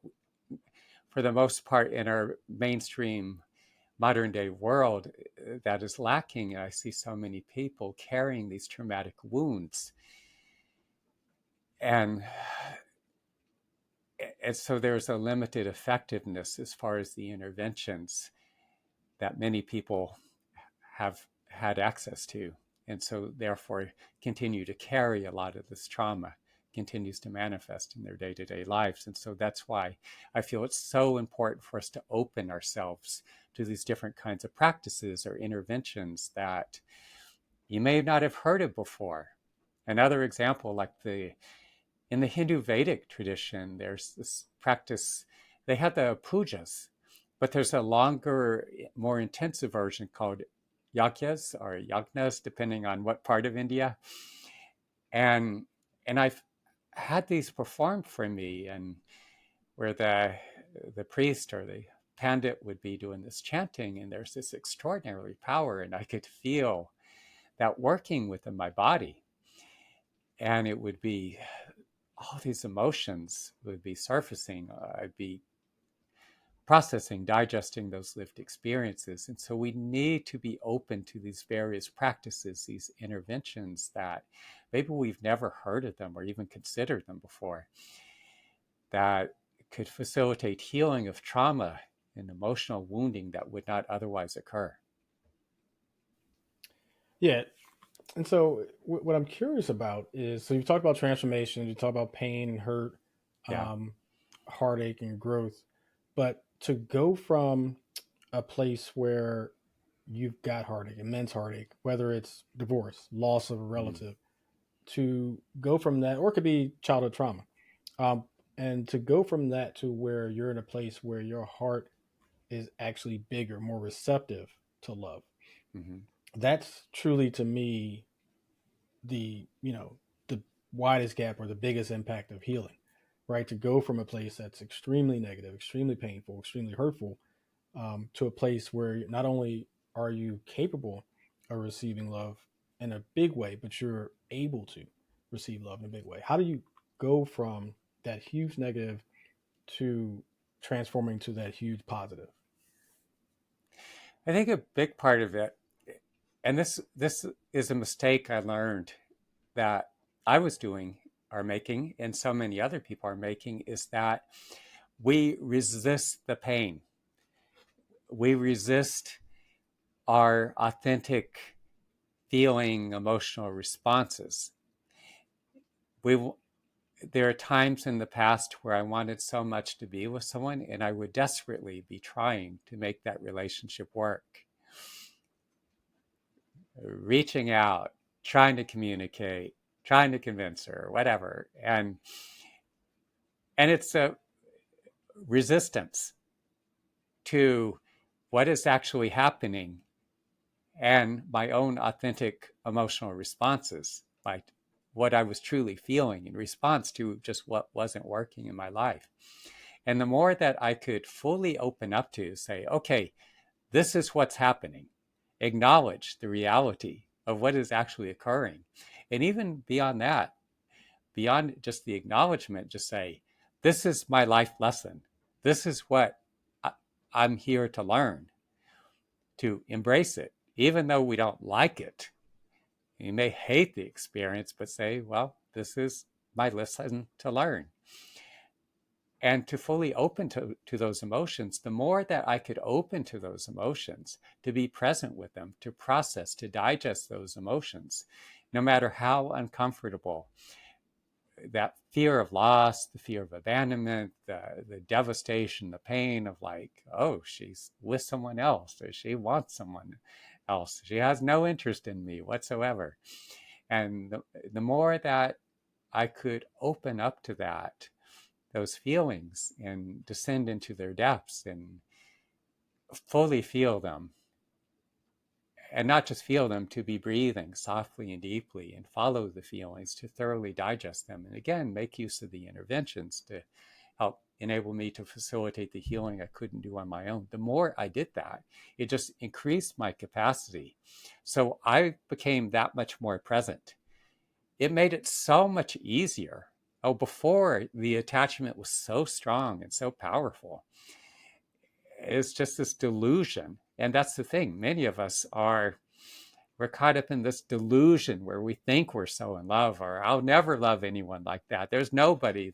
for the most part, in our mainstream modern day world, that is lacking. I see so many people carrying these traumatic wounds. And, and so there's a limited effectiveness as far as the interventions that many people have had access to. And so, therefore, continue to carry a lot of this trauma, continues to manifest in their day to day lives. And so, that's why I feel it's so important for us to open ourselves to these different kinds of practices or interventions that you may not have heard of before. Another example, like in the Hindu Vedic tradition, there's this practice, they had the pujas, but there's a longer, more intensive version called yagyas or yagnas, depending on what part of India. And I've had these performed for me, and where the priest or the pandit would be doing this chanting, and there's this extraordinary power, and I could feel that working within my body. And it would be all these emotions would be surfacing. I'd be processing, digesting those lived experiences. And so we need to be open to these various practices, these interventions that maybe we've never heard of them or even considered them before, that could facilitate healing of trauma and emotional wounding that would not otherwise occur. Yeah. And so, what I'm curious about is, so you talk about transformation, you talk about pain and hurt, Yeah. um, heartache and growth, but to go from a place where you've got heartache, immense heartache, whether it's divorce, loss of a Mm-hmm. relative, to go from that, or it could be childhood trauma, um, and to go from that to where you're in a place where your heart is actually bigger, more receptive to love. Mm-hmm. That's truly to me the widest gap or the biggest impact of healing, right? To go from a place that's extremely negative, extremely painful, extremely hurtful, to a place where not only are you capable of receiving love in a big way, but you're able to receive love in a big way. How do you go from that huge negative to transforming to that huge positive? I think a big part of it, and this is a mistake I learned that I was doing, are making, and so many other people are making, is that we resist the pain. We resist our authentic feeling, emotional responses. We there are times in the past where I wanted so much to be with someone, and I would desperately be trying to make that relationship work, reaching out, trying to communicate, trying to convince her, whatever. And it's a resistance to what is actually happening and my own authentic emotional responses, like what I was truly feeling in response to just what wasn't working in my life. And the more that I could fully open up to say, okay, this is what's happening, acknowledge the reality of what is actually occurring. And even beyond that, beyond just the acknowledgement, just say, this is my life lesson. This is what I, I'm here to learn, to embrace it, even though we don't like it. You may hate the experience, but say, well, this is my lesson to learn. and to fully open to those emotions. The more that I could open to those emotions, to be present with them, to process, to digest those emotions, no matter how uncomfortable, that fear of loss, the fear of abandonment, the devastation, the pain of like, oh, she's with someone else, or she wants someone else. She has no interest in me whatsoever. And the more that I could open up to that, those feelings, and descend into their depths and fully feel them, and not just feel them, to be breathing softly and deeply and follow the feelings, to thoroughly digest them. And again, make use of the interventions to help enable me to facilitate the healing I couldn't do on my own. The more I did that, it just increased my capacity. So I became that much more present. It made it so much easier. Oh, before the attachment was so strong and so powerful. It's just this delusion. And that's the thing. Many of us are, we're caught up in this delusion where we think we're so in love, or I'll never love anyone like that. There's nobody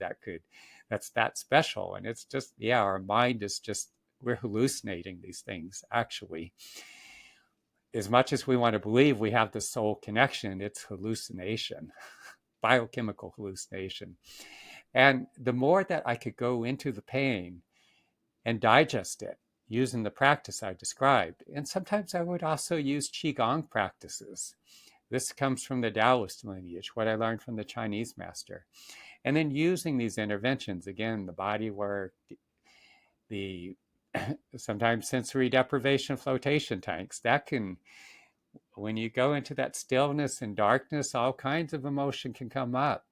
that's that special. And it's just, yeah, our mind is just, we're hallucinating these things. Actually, as much as we want to believe we have the soul connection, it's hallucination, biochemical hallucination. And the more that I could go into the pain and digest it using the practice I described, and sometimes I would also use Qigong practices. This comes from the Taoist lineage, what I learned from the Chinese master. And then using these interventions, again, the body work, the sometimes sensory deprivation flotation tanks, that can, when you go into that stillness and darkness, all kinds of emotion can come up.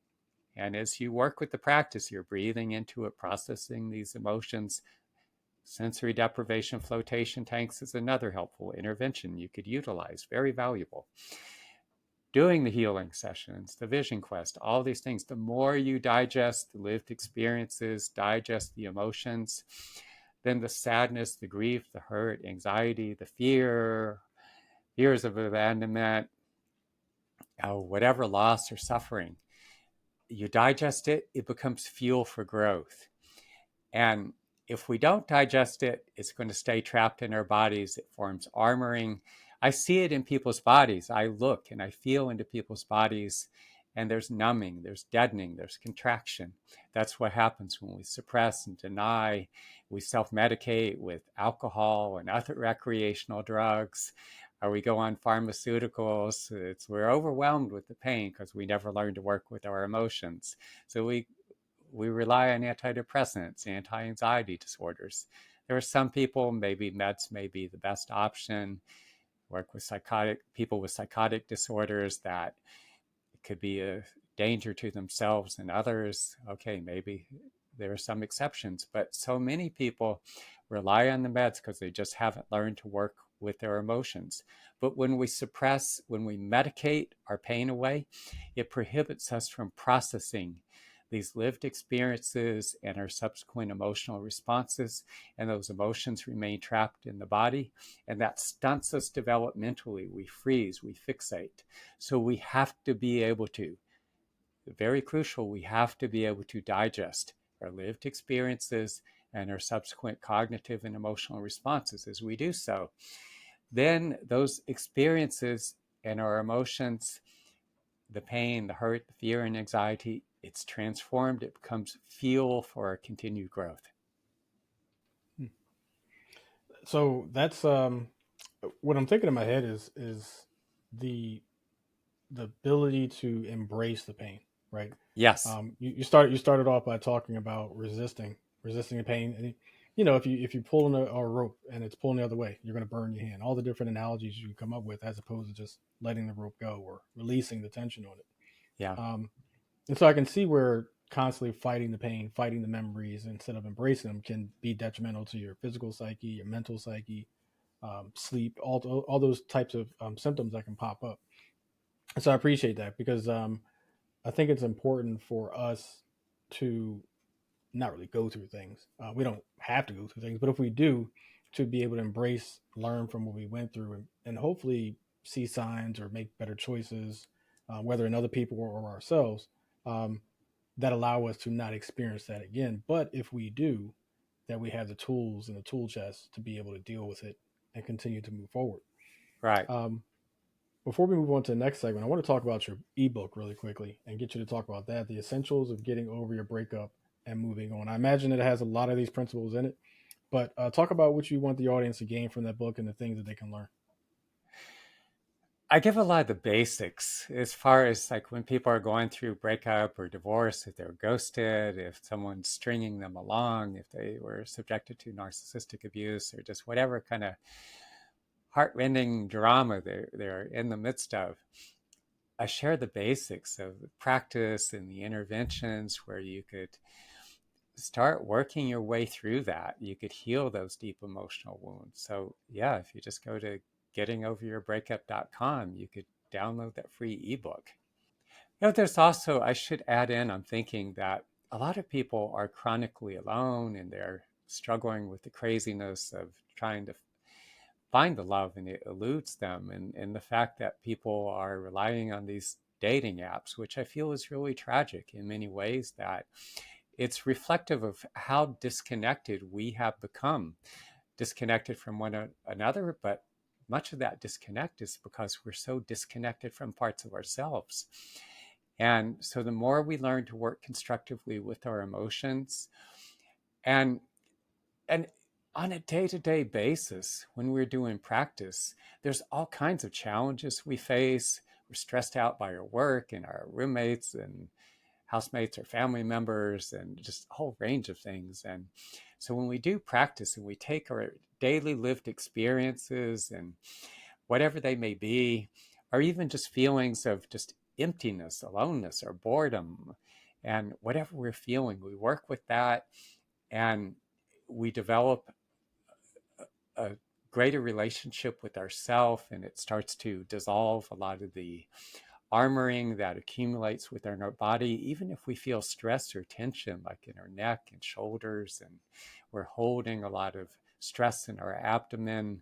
And as you work with the practice, you're breathing into it, processing these emotions. Sensory deprivation flotation tanks is another helpful intervention you could utilize, very valuable. Doing the healing sessions, the vision quest, all these things, the more you digest the lived experiences, digest the emotions, then the sadness, the grief, the hurt, anxiety, the fears of abandonment, whatever loss or suffering, you digest it, it becomes fuel for growth. And if we don't digest it, it's going to stay trapped in our bodies. It forms armoring. I see it in people's bodies. I look and I feel into people's bodies, and there's numbing, there's deadening, there's contraction. That's what happens when we suppress and deny. We self medicate with alcohol and other recreational drugs, or we go on pharmaceuticals. We're overwhelmed with the pain because we never learned to work with our emotions. So we rely on antidepressants, anti-anxiety disorders. There are some people, maybe meds may be the best option. Work with people with psychotic disorders that could be a danger to themselves and others. Okay, maybe there are some exceptions, but so many people rely on the meds because they just haven't learned to work with their emotions. But when we suppress, when we medicate our pain away, it prohibits us from processing these lived experiences and our subsequent emotional responses, and those emotions remain trapped in the body, and that stunts us developmentally. We freeze, we fixate. So we have to be able to, very crucial, we have to be able to digest our lived experiences and our subsequent cognitive and emotional responses. As we do so, then those experiences and our emotions, the pain, the hurt, the fear, and anxiety, it's transformed. It becomes fuel for our continued growth. So that's what I'm thinking in my head is the the ability to embrace the pain, right? Yes. You started off by talking about resisting the pain, and if you pull in a rope and it's pulling the other way, you're going to burn your hand. All the different analogies you can come up with, as opposed to just letting the rope go or releasing the tension on it. Yeah. And so I can see where constantly fighting the pain, fighting the memories instead of embracing them can be detrimental to your physical psyche, your mental psyche, sleep, all those types of symptoms that can pop up. And so I appreciate that because I think it's important for us to not really go through things. We don't have to go through things, but if we do, to be able to embrace, learn from what we went through, and hopefully see signs or make better choices, whether in other people or ourselves. Um, that allow us to not experience that again. But if we do, that we have the tools and the tool chest to be able to deal with it and continue to move forward. Right. Um, Before we move on to the next segment, I want to talk about your ebook really quickly and get you to talk about that, the essentials of getting over your breakup and moving on. I imagine it has a lot of these principles in it, but talk about what you want the audience to gain from that book and the things that they can learn. I give a lot of the basics as far as like when people are going through breakup or divorce, if they're ghosted, if someone's stringing them along, if they were subjected to narcissistic abuse or just whatever kind of heartrending drama they're in the midst of. I share the basics of the practice and the interventions where you could start working your way through that. You could heal those deep emotional wounds. So, yeah, if you just go to gettingoveryourbreakup.com, you could download that free ebook. There's also, I should add in, I'm thinking that a lot of people are chronically alone and they're struggling with the craziness of trying to find the love and it eludes them. And the fact that people are relying on these dating apps, which I feel is really tragic in many ways, that it's reflective of how disconnected we have become, disconnected from one another. But much of that disconnect is because we're so disconnected from parts of ourselves. And so the more we learn to work constructively with our emotions and and on a day-to-day basis when we're doing practice, there's all kinds of challenges we face. We're stressed out by our work and our roommates and housemates or family members and just a whole range of things. And so when we do practice and we take our daily lived experiences and whatever they may be, or even just feelings of just emptiness, aloneness, or boredom, and whatever we're feeling, we work with that and we develop a greater relationship with ourself, and it starts to dissolve a lot of the armoring that accumulates within our body, even if we feel stress or tension like in our neck and shoulders, and we're holding a lot of stress in our abdomen,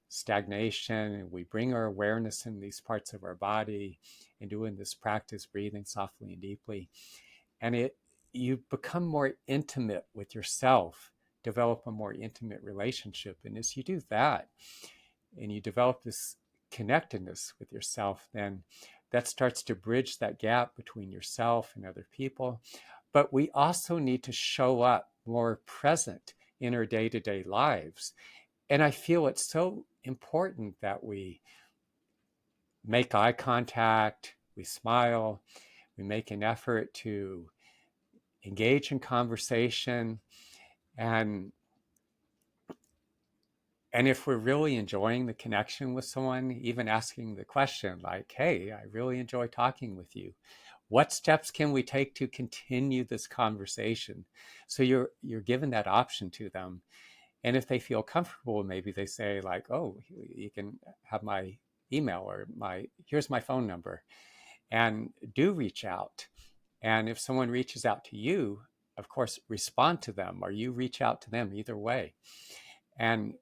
stagnation, and we bring our awareness in these parts of our body and doing this practice, breathing softly and deeply, and you become more intimate with yourself, develop a more intimate relationship. And as you do that and you develop this connectedness with yourself, then that starts to bridge that gap between yourself and other people. But we also need to show up more present in our day-to-day lives. And I feel it's so important that we make eye contact, we smile, we make an effort to engage in conversation, and if we're really enjoying the connection with someone, even asking the question like, hey, I really enjoy talking with you, what steps can we take to continue this conversation? So you're given that option to them. And if they feel comfortable, maybe they say like, oh, you can have my email or here's my phone number, and do reach out. And if someone reaches out to you, of course, respond to them or you reach out to them, either way, and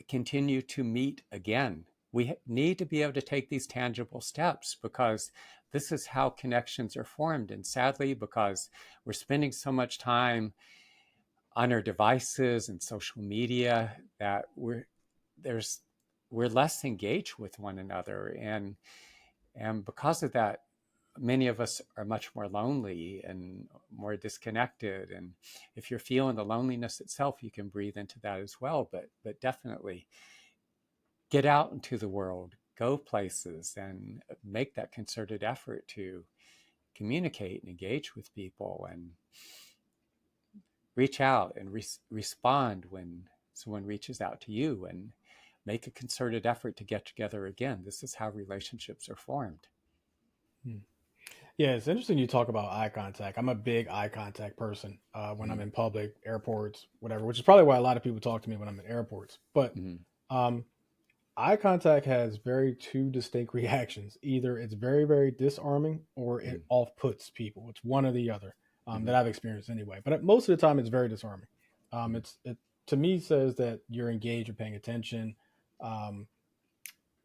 continue to meet again. We need to be able to take these tangible steps because this is how connections are formed. And sadly, because we're spending so much time on our devices and social media, that there's we're less engaged with one another. And because of that, many of us are much more lonely and more disconnected. And if you're feeling the loneliness itself, you can breathe into that as well. But definitely get out into the world, go places, and make that concerted effort to communicate and engage with people, and reach out and respond when someone reaches out to you, and make a concerted effort to get together again. This is how relationships are formed. Hmm. Yeah, it's interesting you talk about eye contact. I'm a big eye contact person when I'm Mm-hmm. in public, airports, whatever, which is probably why a lot of people talk to me when I'm in airports. But Mm-hmm. um, eye contact has very two distinct reactions. Either it's very, very disarming or it off puts people. It's one or the other Mm-hmm. that I've experienced anyway. But most of the time, it's very disarming. It to me says that you're engaged, you're paying attention. Um,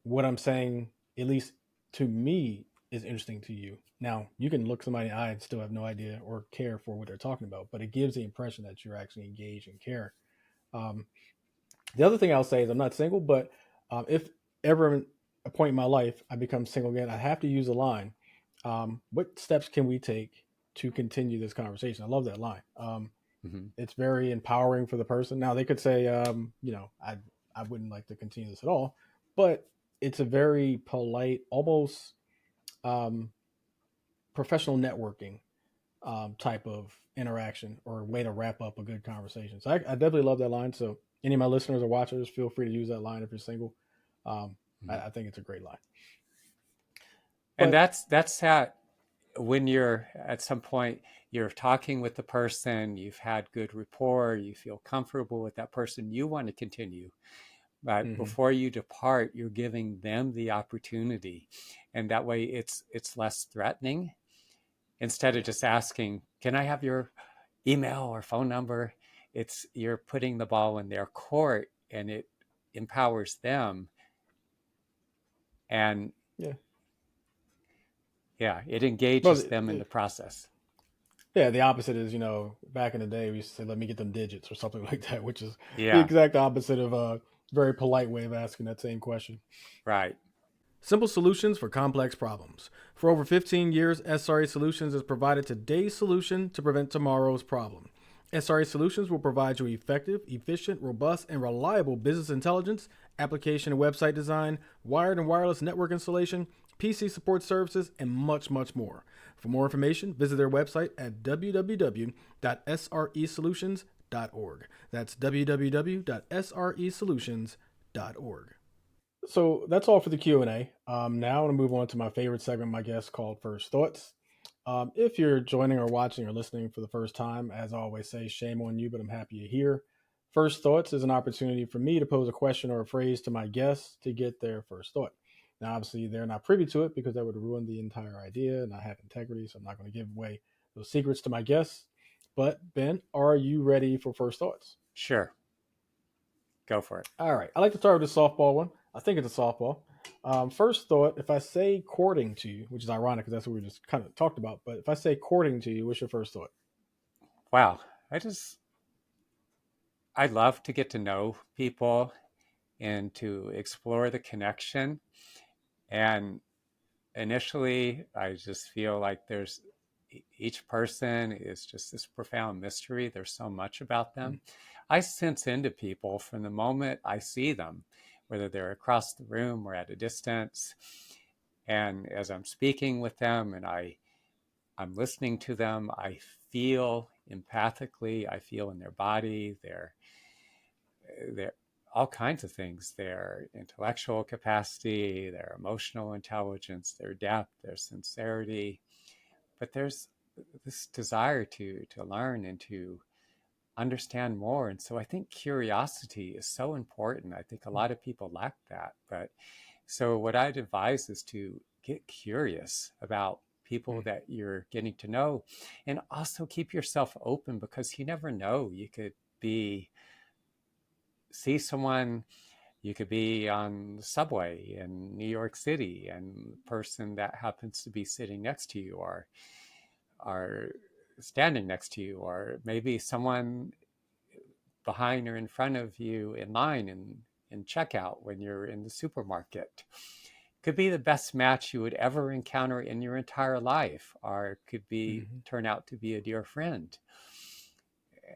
what I'm saying, at least to me, is interesting to you. Now, you can look somebody in the eye and still have no idea or care for what they're talking about, but it gives the impression that you're actually engaged and care. Um, the other thing I'll say is I'm not single, but if ever a point in my life I become single again, I have to use a line. What steps can we take to continue this conversation? I love that line. Hmm. It's very empowering for the person. Now they could say, I wouldn't like to continue this at all, but it's a very polite, almost um, professional networking type of interaction or way to wrap up a good conversation. So I definitely love that line. So any of my listeners or watchers, feel free to use that line if you're single. Um, Hmm. I think it's a great line. And But that's how, when you're at some point, you're talking with the person, you've had good rapport, you feel comfortable with that person, you want to continue. But mm-hmm, before you depart, you're giving them the opportunity. And that way it's less threatening. Instead of yeah, just asking, can I have your email or phone number? It's you're putting the ball in their court, and it empowers them. And yeah. yeah, it Well, engages them in the process. yeah, the opposite is, back in the day, we used to say, let me get them digits or something like that, which is the Yeah, exact opposite of a very polite way of asking that same question. right. Simple solutions for complex problems. For over 15 years, SRE Solutions has provided today's solution to prevent tomorrow's problem. SRE Solutions will provide you effective, efficient, robust, and reliable business intelligence, application and website design, wired and wireless network installation, PC support services, and much, much more. For more information, visit their website at www.sresolutions.org. That's www.sresolutions.org. So that's all for the Q&A. Now I want to move on to my favorite segment, my guest, called First Thoughts. If you're joining or watching or listening for the first time, as I always say, shame on you, but I'm happy you're here. First Thoughts is an opportunity for me to pose a question or a phrase to my guests to get their first thought. Now, obviously, they're not privy to it because that would ruin the entire idea, and I have integrity, so I'm not going to give away those secrets to my guests. But, Ben, are you ready for First Thoughts? Sure. Go for it. All right. I like to start with a softball one. I think it's a softball. First thought, if I say courting to you, which is ironic because that's what we just kind of talked about, but if I say courting to you, what's your first thought? Wow. I love to get to know people and to explore the connection. And initially, I just feel like each person is just this profound mystery. There's so much about them. I sense into people from the moment I see them, whether they're across the room or at a distance. And as I'm speaking with them and I'm listening to them, I feel empathically, I feel in their body, their all kinds of things, their intellectual capacity, their emotional intelligence, their depth, their sincerity. But there's this desire to learn and to understand more. And so I think curiosity is so important. I think a lot of people lack that. But so what I'd advise is to get curious about people that you're getting to know, and also keep yourself open, because you never know. You could be see someone, you could be on the subway in New York City, and the person that happens to be sitting next to you are standing next to you, or maybe someone behind or in front of you in line in checkout when you're in the supermarket. Could be the best match you would ever encounter in your entire life, or it could be Mm-hmm. turn out to be a dear friend.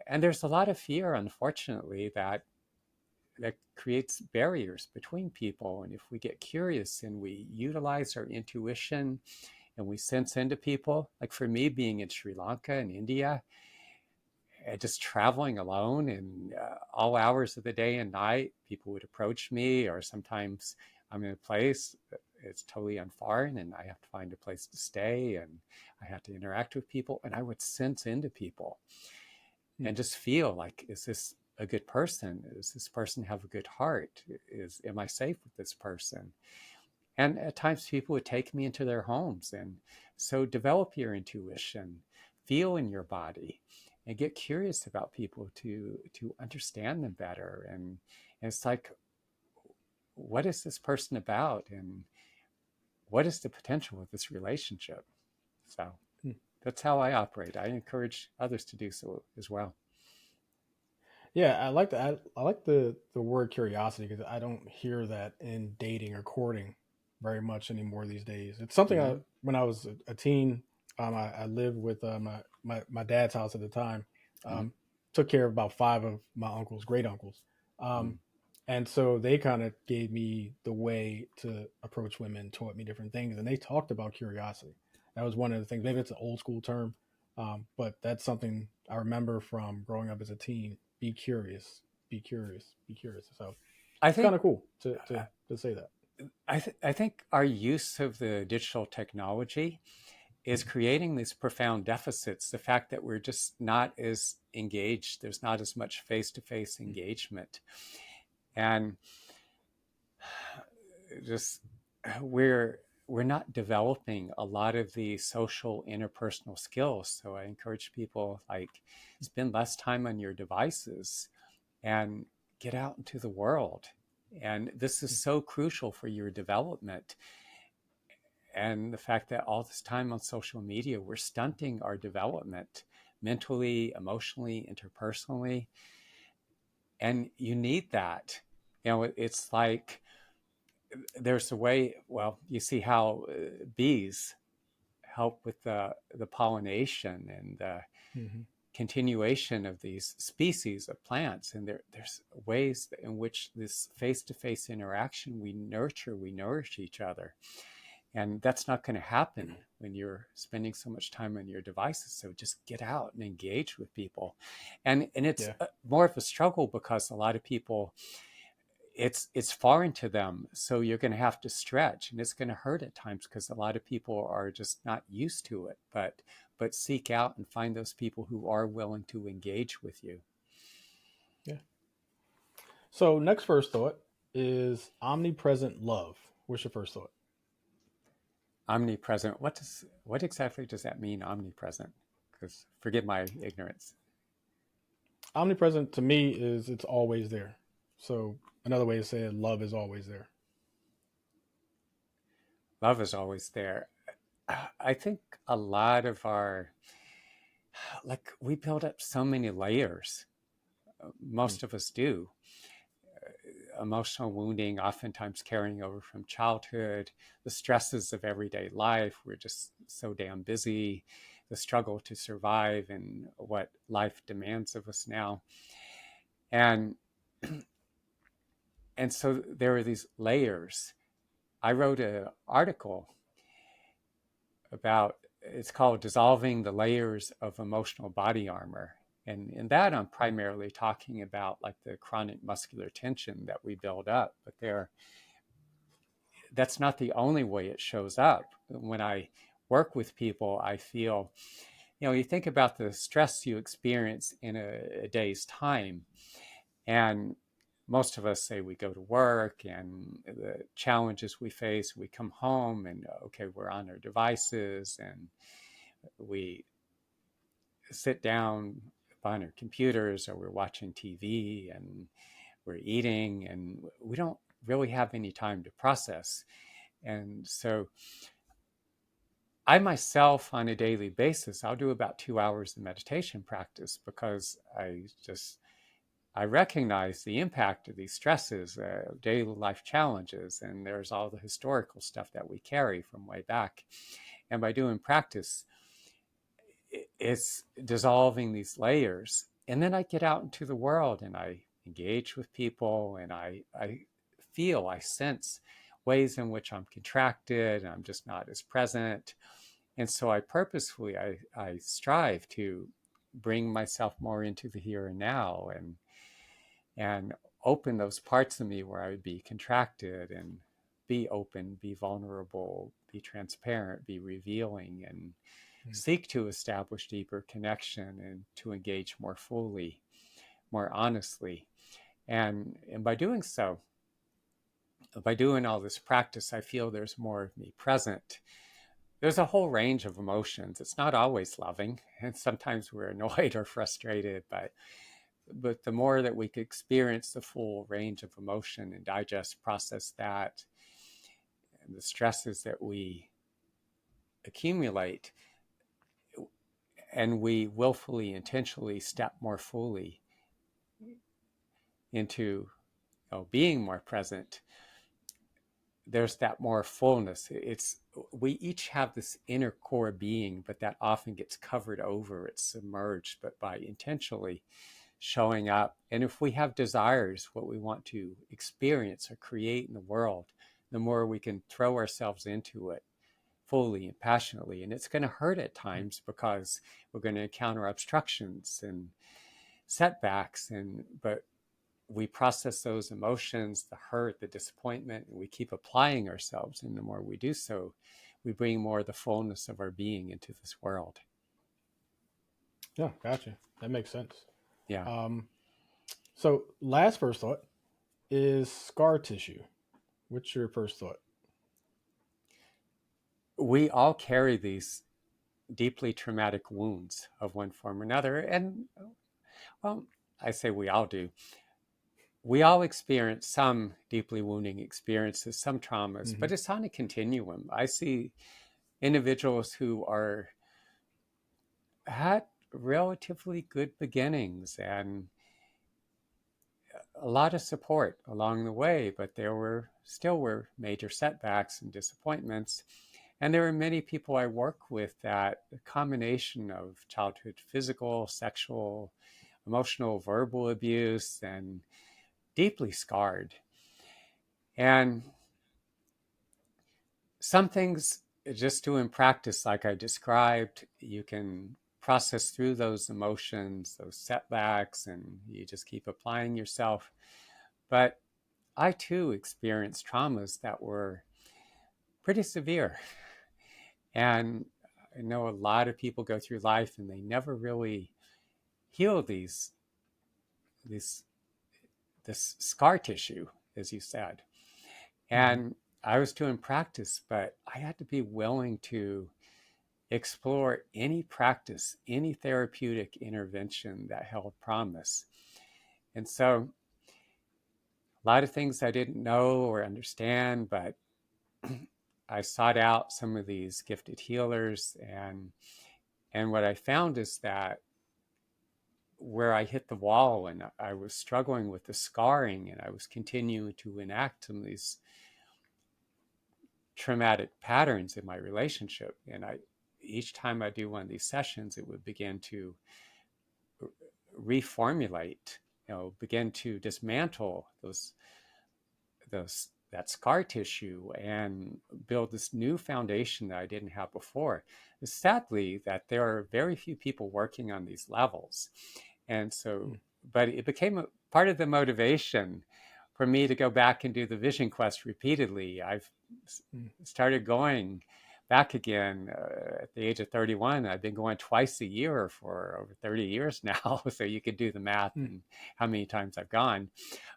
And there's a lot of fear, unfortunately, that creates barriers between people. And if we get curious and we utilize our intuition and we sense into people, like for me being in Sri Lanka and India, just traveling alone, and all hours of the day and night, people would approach me, or sometimes I'm in a place that it's totally unforeign and I have to find a place to stay, and I have to interact with people, and I would sense into people and just feel like, is this a good person? Does this person have a good heart? Am I safe with this person? And at times people would take me into their homes. And so develop your intuition, feel in your body, and get curious about people to understand them better. And it's like, what is this person about? And what is the potential of this relationship? So Hmm. that's how I operate. I encourage others to do so as well. Yeah, I like the word curiosity because I don't hear that in dating or courting very much anymore these days. It's something I Mm-hmm. when I was a teen, I lived with my dad's house at the time. Mm-hmm. Um, took care of about five of my uncles, great uncles, um, and so they kind of gave me the way to approach women, taught me different things, and they talked about curiosity. That was one of the things. Maybe it's an old school term, but that's something I remember from growing up as a teen. Be curious, be curious, be curious. So I it's kind think of cool to say that. I think our use of the digital technology is creating these profound deficits. The fact that we're just not as engaged, there's not as much face-to-face engagement, and just we're we're not developing a lot of the social interpersonal skills. So I encourage people like spend less time on your devices and get out into the world. And this is so crucial for your development. And the fact that all this time on social media, we're stunting our development mentally, emotionally, interpersonally. And you need that. You know, it's like there's a way, well, you see how bees help with the pollination and the Mm-hmm. continuation of these species of plants. And there's ways in which this face-to-face interaction, we nourish each other. And that's not going to happen when you're spending so much time on your devices. So just get out and engage with people. And it's Yeah, more of a struggle because a lot of people, it's foreign to them. So you're going to have to stretch, and it's going to hurt at times because a lot of people are just not used to it. But seek out and find those people who are willing to engage with you. yeah. So next first thought is omnipresent love. What's your first thought? Omnipresent. What exactly does that mean, omnipresent? Because forgive my ignorance. Omnipresent to me is it's always there. So another way to say it, love is always there. Love is always there. I think a lot of our, like, we build up so many layers. Hmm. Most of us do. Emotional wounding, oftentimes carrying over from childhood, the stresses of everyday life. We're just so damn busy, the struggle to survive and what life demands of us now. And and so there are these layers. I wrote an article about, it's called Dissolving the Layers of Emotional Body Armor. And in that, I'm primarily talking about like the chronic muscular tension that we build up. But that's not the only way it shows up. When I work with people, I feel, you think about the stress you experience in a day's time. And most of us say we go to work and the challenges we face, we come home and okay, we're on our devices and we sit down behind our computers or we're watching TV and we're eating and we don't really have any time to process. And so I myself, on a daily basis, I'll do about 2 hours of meditation practice because I recognize the impact of these stresses, daily life challenges, and there's all the historical stuff that we carry from way back. And by doing practice, it's dissolving these layers. And then I get out into the world and I engage with people and I sense ways in which I'm contracted and I'm just not as present. And so I strive to bring myself more into the here and now and open those parts of me where I would be contracted and be open, be vulnerable, be transparent, be revealing, and seek to establish deeper connection and to engage more fully, more honestly. And by doing so, by doing all this practice, I feel there's more of me present. There's a whole range of emotions. It's not always loving, and sometimes we're annoyed or frustrated, but the more that we could experience the full range of emotion and digest, process that, the stresses that we accumulate, and we willfully, intentionally step more fully into being more present, there's that more fullness. It's we each have this inner core being, but that often gets covered over, it's submerged. But by intentionally showing up, and if we have desires, what we want to experience or create in the world, the more we can throw ourselves into it fully and passionately. And it's going to hurt at times because we're going to encounter obstructions and setbacks, and but we process those emotions, the hurt, the disappointment, and we keep applying ourselves. And the more we do so, we bring more of the fullness of our being into this world. Yeah, gotcha. That makes sense. Yeah. Um, so last first thought is scar tissue. What's your first thought? We all carry these deeply traumatic wounds of one form or another. And, well, I say we all do. We all experience some deeply wounding experiences, some traumas, Mm-hmm. but it's on a continuum. I see individuals who are had relatively good beginnings and a lot of support along the way, but there were still were major setbacks and disappointments. And there are many people I work with that a combination of childhood physical, sexual, emotional, verbal abuse, and deeply scarred. And some things just do in practice, like I described, you can process through those emotions, those setbacks, and you just keep applying yourself. But I too experienced traumas that were pretty severe. And I know a lot of people go through life and they never really heal these this scar tissue, as you said. Mm-hmm. And I was doing practice, but I had to be willing to explore any practice, any therapeutic intervention that held promise. And so a lot of things I didn't know or understand, but I sought out some of these gifted healers, and what I found is that where I hit the wall and I was struggling with the scarring and I was continuing to enact some of these traumatic patterns in my relationship, and I each time I do one of these sessions, it would begin to reformulate, begin to dismantle those that scar tissue and build this new foundation that I didn't have before. Sadly, that there are very few people working on these levels. And so, but it became a part of the motivation for me to go back and do the vision quest repeatedly. I've Mm-hmm. started going back again at the age of 31. I've been going twice a year for over 30 years now. So you could do the math and how many times I've gone.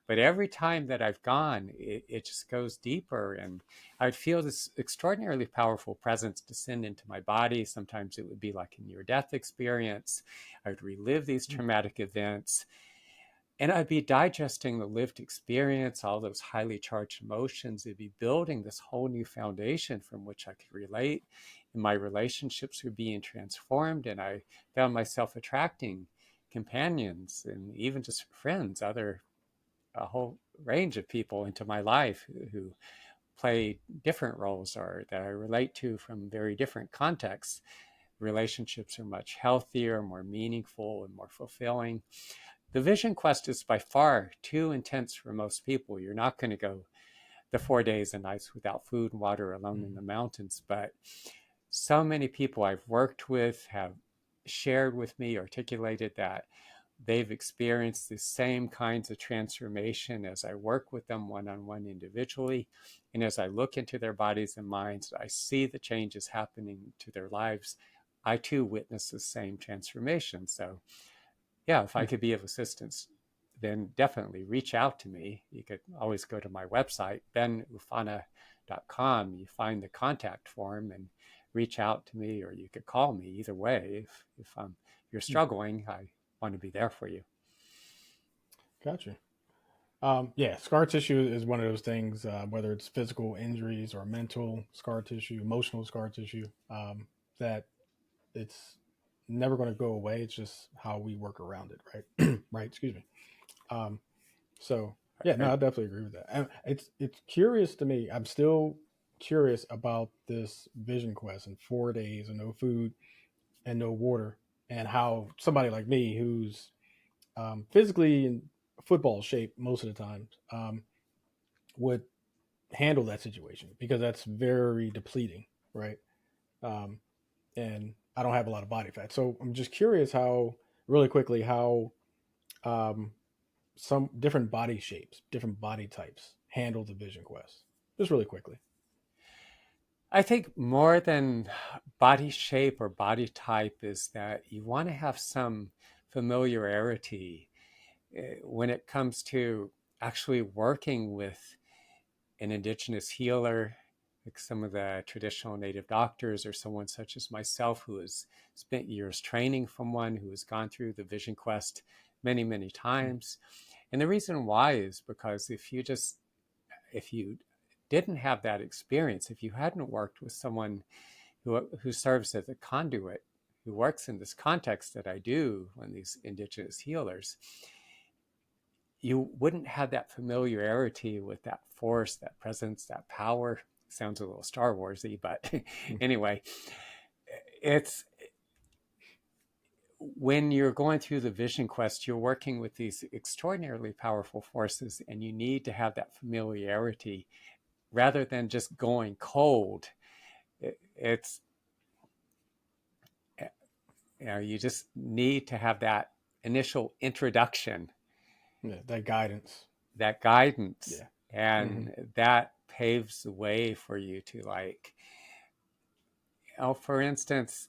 But every time that I've gone, it just goes deeper. And I'd feel this extraordinarily powerful presence descend into my body. Sometimes it would be like a near death experience. I would relive these traumatic events. And I'd be digesting the lived experience, all those highly charged emotions. It'd be building this whole new foundation from which I could relate. And my relationships were being transformed. And I found myself attracting companions and even just friends, a whole range of people into my life who play different roles or that I relate to from very different contexts. Relationships are much healthier, more meaningful, and more fulfilling. The vision quest is by far too intense for most people. You're not going to go the 4 days and nights without food and water alone in the mountains. But so many people I've worked with have shared with me, articulated that they've experienced the same kinds of transformation as I work with them one on one individually. And as I look into their bodies and minds, I see the changes happening to their lives. I too witness the same transformation. So, yeah, if I could be of assistance, then definitely reach out to me. You could always go to my website, benoofana.com. You find the contact form and reach out to me, or you could call me. Either way, if you're struggling, I want to be there for you. Gotcha. Yeah, scar tissue is one of those things, whether it's physical injuries or mental scar tissue, emotional scar tissue, that it's never going to go away. It's just how we work around it, right? Right. Excuse me. Um, so yeah, no, I definitely agree with that. And it's curious to me. I'm still curious about this Vision Quest and 4 days and no food and no water, and how somebody like me who's physically in football shape most of the time would handle that situation, because that's very depleting, right? Um, and I don't have a lot of body fat, so I'm just curious how, really quickly, how um, some different body shapes, different body types handle the Vision Quest. Just really quickly. I think more than body shape or body type is that you want to have some familiarity when it comes to actually working with an indigenous healer, like some of the traditional native doctors, or someone such as myself who has spent years training from one who has gone through the Vision Quest many, many times. And the reason why is because if you didn't have that experience, if you hadn't worked with someone who serves as a conduit, who works in this context that I do when these indigenous healers, you wouldn't have that familiarity with that force, that presence, that power. Sounds a little Star Warsy, but anyway, it's when you're going through the Vision Quest, you're working with these extraordinarily powerful forces, and you need to have that familiarity rather than just going cold. It's you just need to have that initial introduction, Yeah, that guidance. that guidance, Yeah. Hmm. and that paves the way for you to for instance,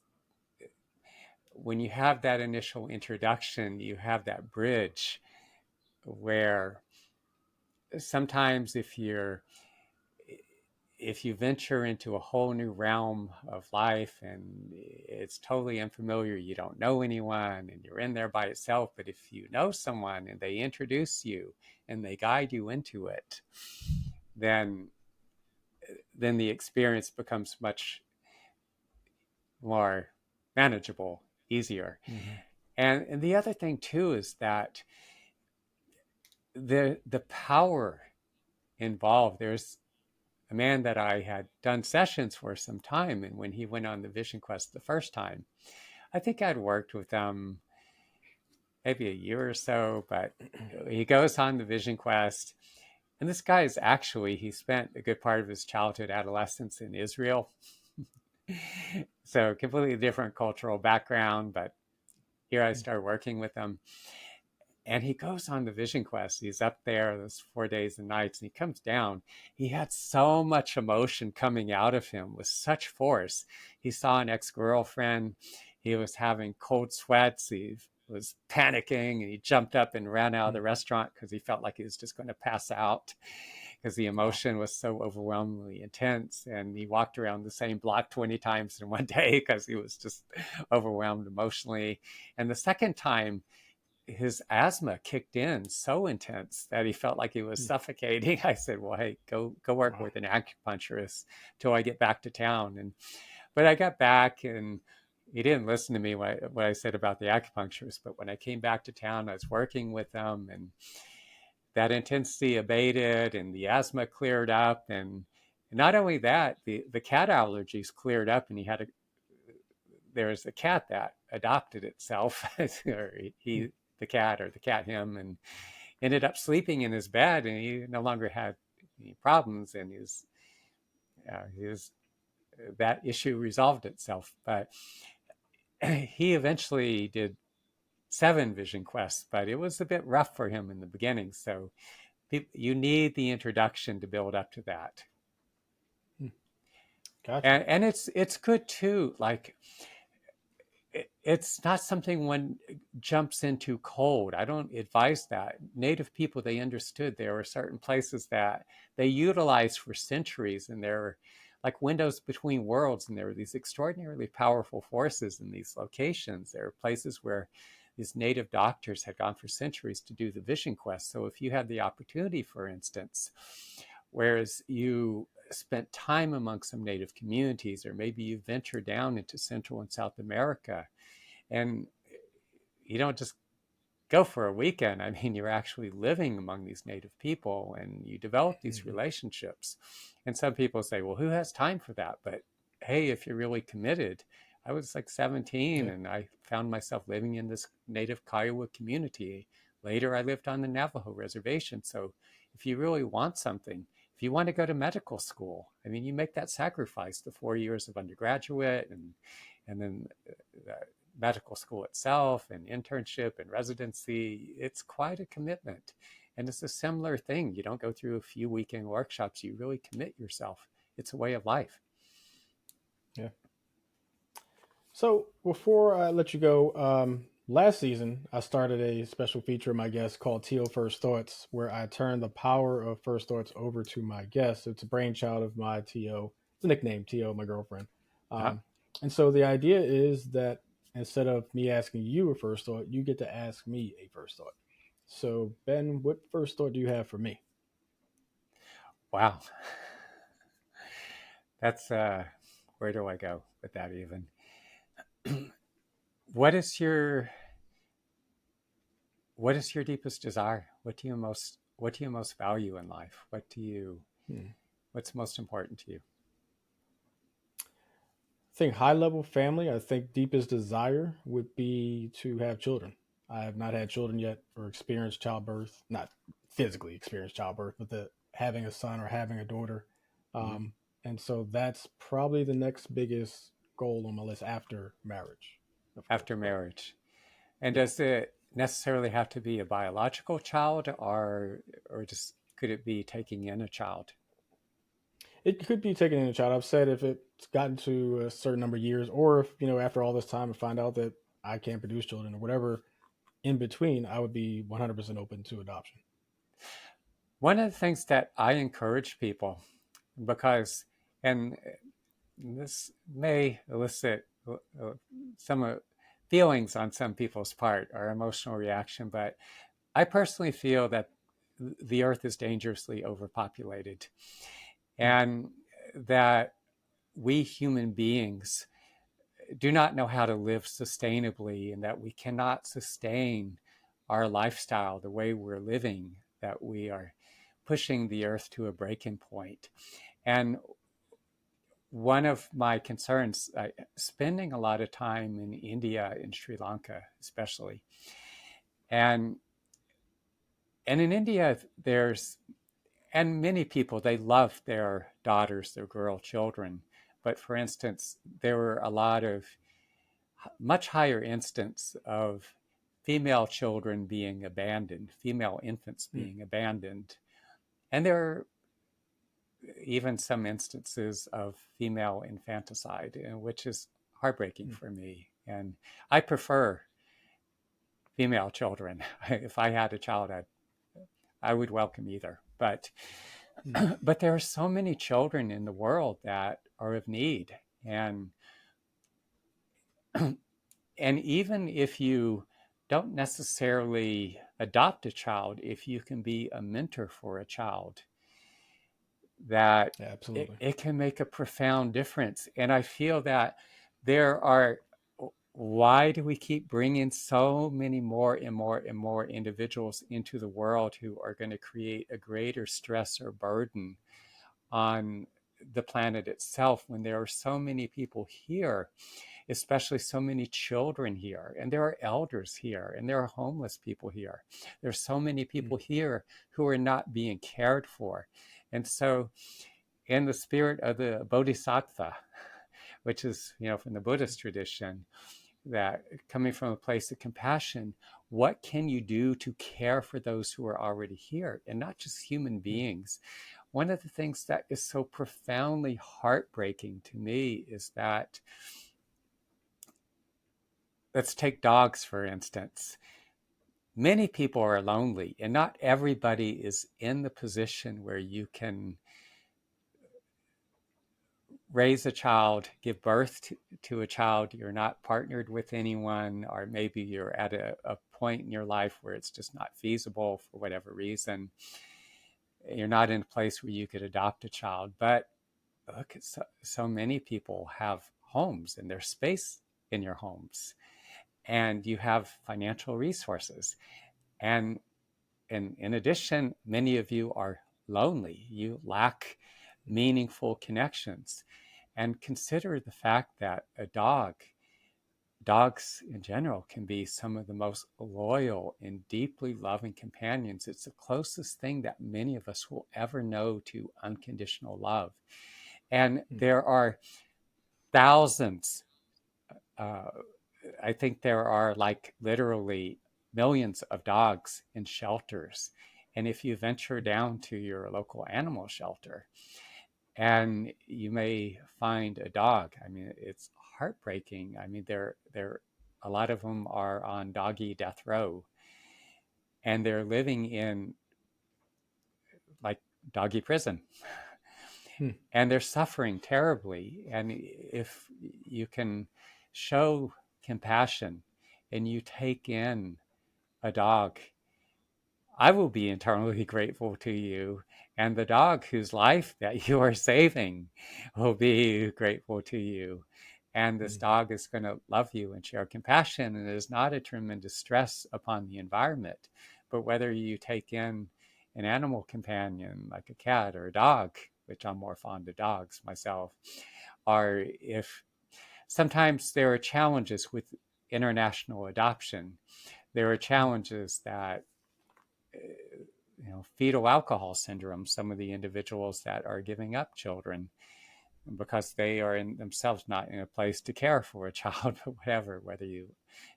when you have that initial introduction, you have that bridge where sometimes if you venture into a whole new realm of life and it's totally unfamiliar, you don't know anyone and you're in there by yourself. But if you know someone and they introduce you and they guide you into it, then the experience becomes much more manageable, easier. Hmm. And the other thing too is that the power involved. There's a man that I had done sessions for some time, and when he went on the Vision Quest the first time, I think I'd worked with him maybe a year or so, but he goes on the Vision Quest. And this guy is actually, he spent a good part of his childhood, adolescence in Israel. So, completely different cultural background, but here I started working with him. And he goes on the Vision Quest. He's up there those 4 days and nights, and he comes down. He had so much emotion coming out of him with such force. He saw an ex-girlfriend. He was having cold sweats. He was panicking, and he jumped up and ran out of the restaurant because he felt like he was just going to pass out because the Wow. emotion was so overwhelmingly intense. And he walked around the same block 20 times in one day because he was just overwhelmed emotionally. And the second time, his asthma kicked in so intense that he felt like he was suffocating. I said, "Well, hey, go work Wow. with an acupuncturist till I get back to town." And but I got back, and he didn't listen to me what I said about the acupuncturist. But when I came back to town, I was working with him, and that intensity abated, and the asthma cleared up, and not only that, the cat allergies cleared up, and there was a cat that adopted itself, or the cat or the cat him, and ended up sleeping in his bed, and he no longer had any problems, and his that issue resolved itself. But he eventually did 7 vision quests, but it was a bit rough for him in the beginning. So you need the introduction to build up to that, Gotcha. and it's good too. Like it's not something one jumps into cold. I don't advise that. Native people, they understood there were certain places that they utilized for centuries, and they're like windows between worlds, and there were these extraordinarily powerful forces in these locations. There are places where these native doctors had gone for centuries to do the vision quest. So if you had the opportunity, for instance, whereas you spent time among some native communities, or maybe you venture down into Central and South America, and you don't just go for a weekend. I mean, you're actually living among these native people and you develop these Hmm. relationships. And some people say, well, who has time for that? But hey, if you're really committed, I was like 17 Yeah. and I found myself living in this native Kiowa community. Later, I lived on the Navajo reservation. So if you really want something, if you want to go to medical school, I mean, you make that sacrifice, the 4 years of undergraduate and then medical school itself and internship and residency. It's quite a commitment. And it's a similar thing. You don't go through a few weekend workshops, you really commit yourself. It's a way of life. Yeah. So before I let you go, last season I started a special feature of my guests called Teal First Thoughts, where I turn the power of first thoughts over to my guests. It's a brainchild of my TO. It's a nickname, TO, my girlfriend. Uh-huh. Um, and so the idea is that instead of me asking you a first thought, you get to ask me a first thought. So Ben, what first thought do you have for me? Wow. That's where do I go with that even? what is your what is your deepest desire? What do you most value in life? Hmm. What's most important to you? I think high level family, I think deepest desire would be to have children. I have not had children yet or experienced childbirth, not physically experienced childbirth, but the having a son or having a daughter. Mhm. Um, and so that's probably the next biggest goal on my list after marriage, of course. After But marriage. And yeah, does it necessarily have to be a biological child, or just could it be taking in a child? it could be taken in a child. I've said if it's gotten to a certain number of years, or if, after all this time I find out that I can't produce children or whatever in between, I would be 100% open to adoption. One of the things that I encourage people, because, and this may elicit some feelings on some people's part or emotional reaction, but I personally feel that the earth is dangerously overpopulated Hmm. and that we human beings do not know how to live sustainably and that we cannot sustain our lifestyle the way we're living, that we are pushing the earth to a breaking point. And one of my concerns, spending a lot of time in India and Sri Lanka, especially, and in India, and many people, they love their daughters, their girl children. But for instance, there were a lot of much higher instance of female children being abandoned, female infants Hmm. being abandoned. And there are even some instances of female infanticide, which is heartbreaking Hmm. for me. And I prefer female children. If I had a child, I would welcome either. But Hmm. but there are so many children in the world that are of need, and and even if you don't necessarily adopt a child, if you can be a mentor for a child, that Yeah, it, absolutely. it can make a profound difference. And I feel that there are, why do we keep bringing so many more and more and more individuals into the world who are going to create a greater stress or burden on the planet itself when there are so many people here, especially so many children here, and there are elders here, and there are homeless people here. There's so many Hmm. people here who are not being cared for. And so, in the spirit of the bodhisattva, which is, from the Buddhist tradition, that coming from a place of compassion, what can you do to care for those who are already here and not just human Hmm. beings? One of the things that is so profoundly heartbreaking to me is that, let's take dogs for instance. Many people are lonely, and not everybody is in the position where you can raise a child, give birth to a child, you're not partnered with anyone, or maybe you're at a point in your life where it's just not feasible for whatever reason. You're not in a place where you could adopt a child. But look, so many people have homes and there's space in your homes, and you have financial resources. And in addition, many of you are lonely. You lack meaningful connections. And consider the fact that dogs in general, can be some of the most loyal and deeply loving companions. It's the closest thing that many of us will ever know to unconditional love. And Hmm. there are thousands, uh, I think there are like literally millions of dogs in shelters. And if you venture down to your local animal shelter, and you may find a dog. I mean, it's heartbreaking. I mean, they're a lot of them are on doggy death row, and they're living in like doggy prison, Hmm. and they're suffering terribly. And if you can show compassion and you take in a dog, I will be eternally grateful to you. And the dog whose life that you are saving will be grateful to you. And this Hmm. dog is going to love you and share compassion, and is not a tremendous stress upon the environment. But whether you take in an animal companion like a cat or a dog, which I'm more fond of dogs myself, or if sometimes there are challenges with international adoption, there are challenges that fetal alcohol syndrome, some of the individuals that are giving up children because they are in themselves not in a place to care for a child, but whatever, whether you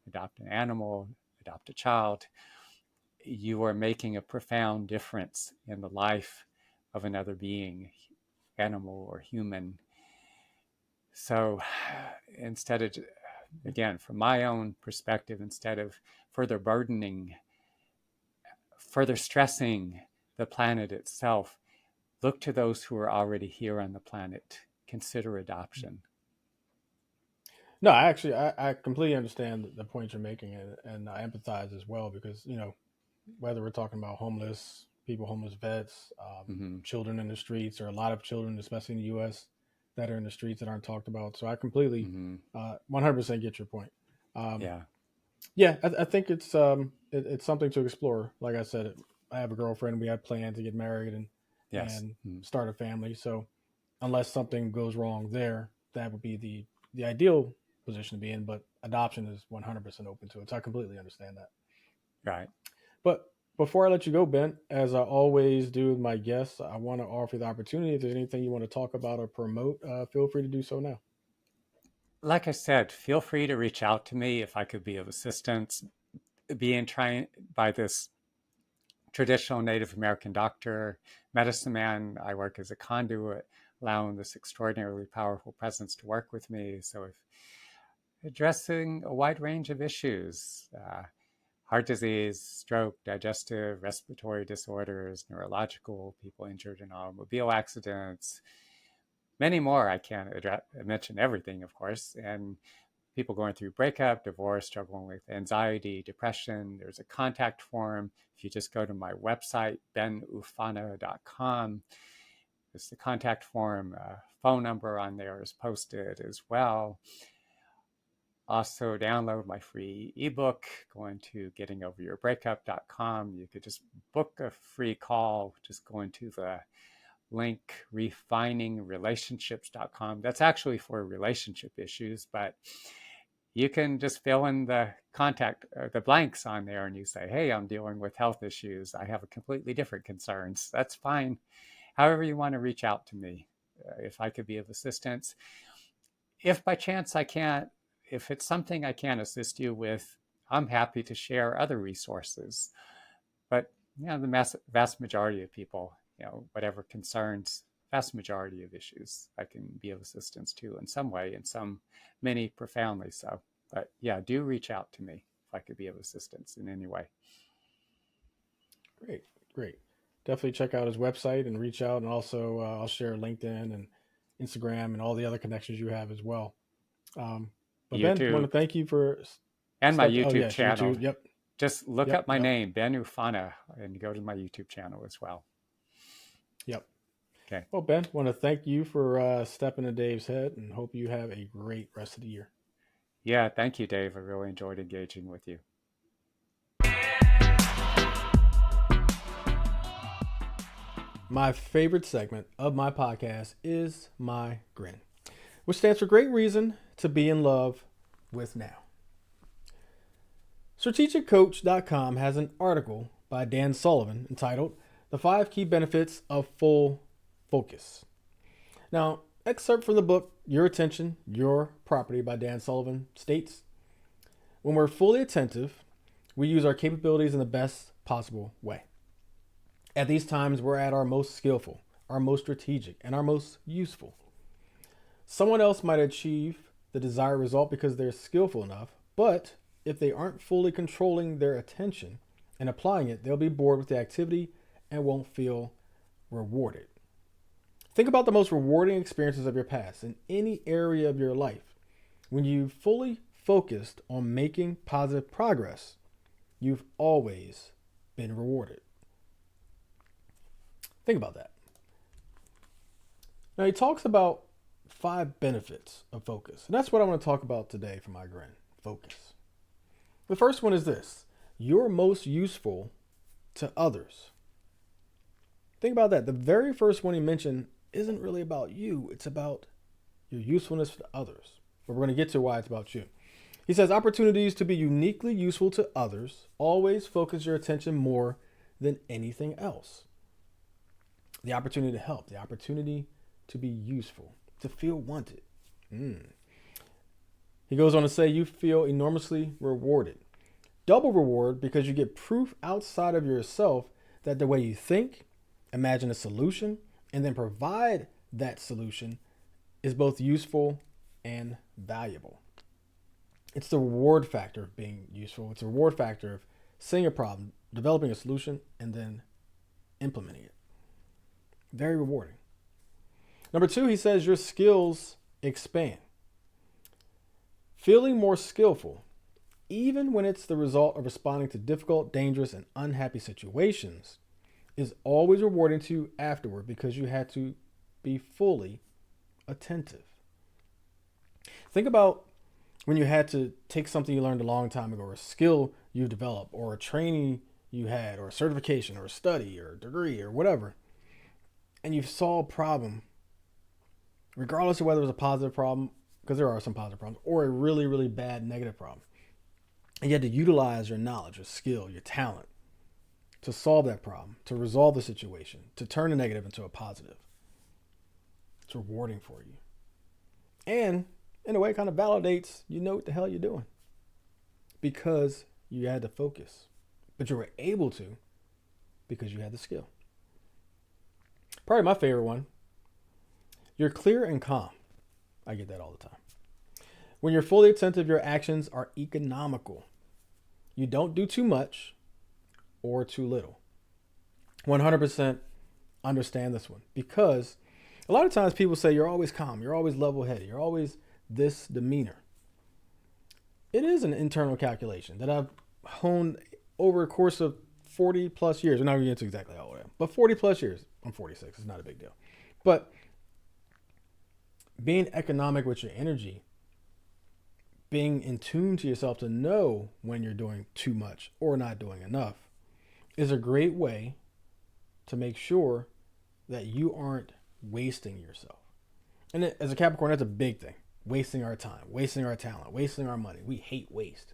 adopt an animal, adopt a child, you are making a profound difference in the life of another being, animal or human. So instead of, again, from my own perspective, instead of further burdening, further stressing the planet itself, look to those who are already here on the planet. Consider adoption. No, I completely understand the point you're making, and I empathize as well because whether we're talking about homeless people, homeless vets, Mm-hmm. children in the streets, or a lot of children, especially in the U.S., that are in the streets that aren't talked about. So I completely, Mm-hmm. 100% get your point. Um, Yeah. yeah, I think it's something to explore. Like I said, I have a girlfriend. We had planned to get married Yes. and Mm-hmm. start a family. So unless something goes wrong there, that would be the ideal position to be in. But adoption is 100% open to it. So I completely understand that. Right. But before I let you go, Ben, as I always do with my guests, I want to offer the opportunity. If there's anything you want to talk about or promote, feel free to do so now. Like I said, feel free to reach out to me if I could be of assistance. Being trained by this traditional Native American doctor, medicine man, I work as a conduit, allowing this extraordinarily powerful presence to work with me. So, if addressing a wide range of issues, heart disease, stroke, digestive, respiratory disorders, neurological, people injured in automobile accidents, many more. I can't mention everything, of course, and people going through breakup, divorce, struggling with anxiety, depression. There's a contact form. If you just go to my website, benoofana.com, there's the contact form. Phone number on there is posted as well. Also, download my free ebook, going to gettingoveryourbreakup.com. You could just book a free call, just going to the link refiningrelationships.com. That's actually for relationship issues, but you can just fill in the contact the blanks on there, and you say, hey, I'm dealing with health issues, I have a completely different concerns. That's fine. However you want to reach out to me, if I could be of assistance. If by chance I can't, if it's something I can't assist you with, I'm happy to share other resources. But the vast majority of people, whatever concerns, vast majority of issues, I can be of assistance to in some way, and some, many profoundly so. But yeah, do reach out to me if I could be of assistance in any way. Great, great. Definitely check out his website and reach out. And also, I'll share LinkedIn and Instagram and all the other connections you have as well. Um, but Ben, want to YouTube, thank you for and my stepping. Oh YouTube yes, channel. YouTube. Yep, Just look yep, up my yep, name, Ben Oofana, and go to my YouTube channel as well. yep. Okay. Well, Ben, want to thank you for stepping to Dave's head, and hope you have a great rest of the year. Yeah, thank you, Dave. I really enjoyed engaging with you. My favorite segment of my podcast is my grin, which stands for great reason to be in love with now. Strategiccoach.com has an article by Dan Sullivan entitled The 5 Key Benefits of Full Focus. Now, excerpt from the book Your Attention, Your Property by Dan Sullivan states, when we're fully attentive, we use our capabilities in the best possible way. At these times, we're at our most skillful, our most strategic, and our most useful. Someone else might achieve the desired result because they're skillful enough, but if they aren't fully controlling their attention and applying it, they'll be bored with the activity and won't feel rewarded. Think about the most rewarding experiences of your past in any area of your life. When you fully focused on making positive progress, you've always been rewarded. Think about that. Now, he talks about 5 benefits of focus. And that's what I want to talk about today for my grin. Focus. The first one is this: you're most useful to others. Think about that. The very first one he mentioned isn't really about you, it's about your usefulness to others. But we're going to get to why it's about you. He says opportunities to be uniquely useful to others always focus your attention more than anything else. The opportunity to help, the opportunity to be useful, to feel wanted. He goes on to say you feel enormously rewarded. Double reward because you get proof outside of yourself that the way you think, imagine a solution, and then provide that solution is both useful and valuable. It's the reward factor of being useful. It's a reward factor of seeing a problem, developing a solution, and then implementing it. Very rewarding. Number 2, he says your skills expand. Feeling more skillful, even when it's the result of responding to difficult, dangerous, and unhappy situations, is always rewarding to you afterward because you had to be fully attentive. Think about when you had to take something you learned a long time ago, or a skill you developed, or a training you had, or a certification, or a study, or a degree, or whatever, and you saw a problem, regardless of whether it was a positive problem, because there are some positive problems, or a really, really bad negative problem. And you had to utilize your knowledge, your skill, your talent to solve that problem, to resolve the situation, to turn a negative into a positive. It's rewarding for you. And in a way, it kind of validates you know what the hell you're doing because you had to focus. But you were able to because you had the skill. Probably my favorite one. You're clear and calm. I get that all the time. When you're fully attentive, your actions are economical. You don't do too much or too little. 100% understand this one because a lot of times people say you're always calm, you're always level-headed, you're always this demeanor. It is an internal calculation that I've honed over a course of 40 plus years. We're not going to get into exactly how old I am, but 40 plus years. I'm 46. It's not a big deal. But being economic with your energy, being in tune to yourself to know when you're doing too much or not doing enough is a great way to make sure that you aren't wasting yourself. And as a Capricorn, that's a big thing. Wasting our time, wasting our talent, wasting our money. We hate waste.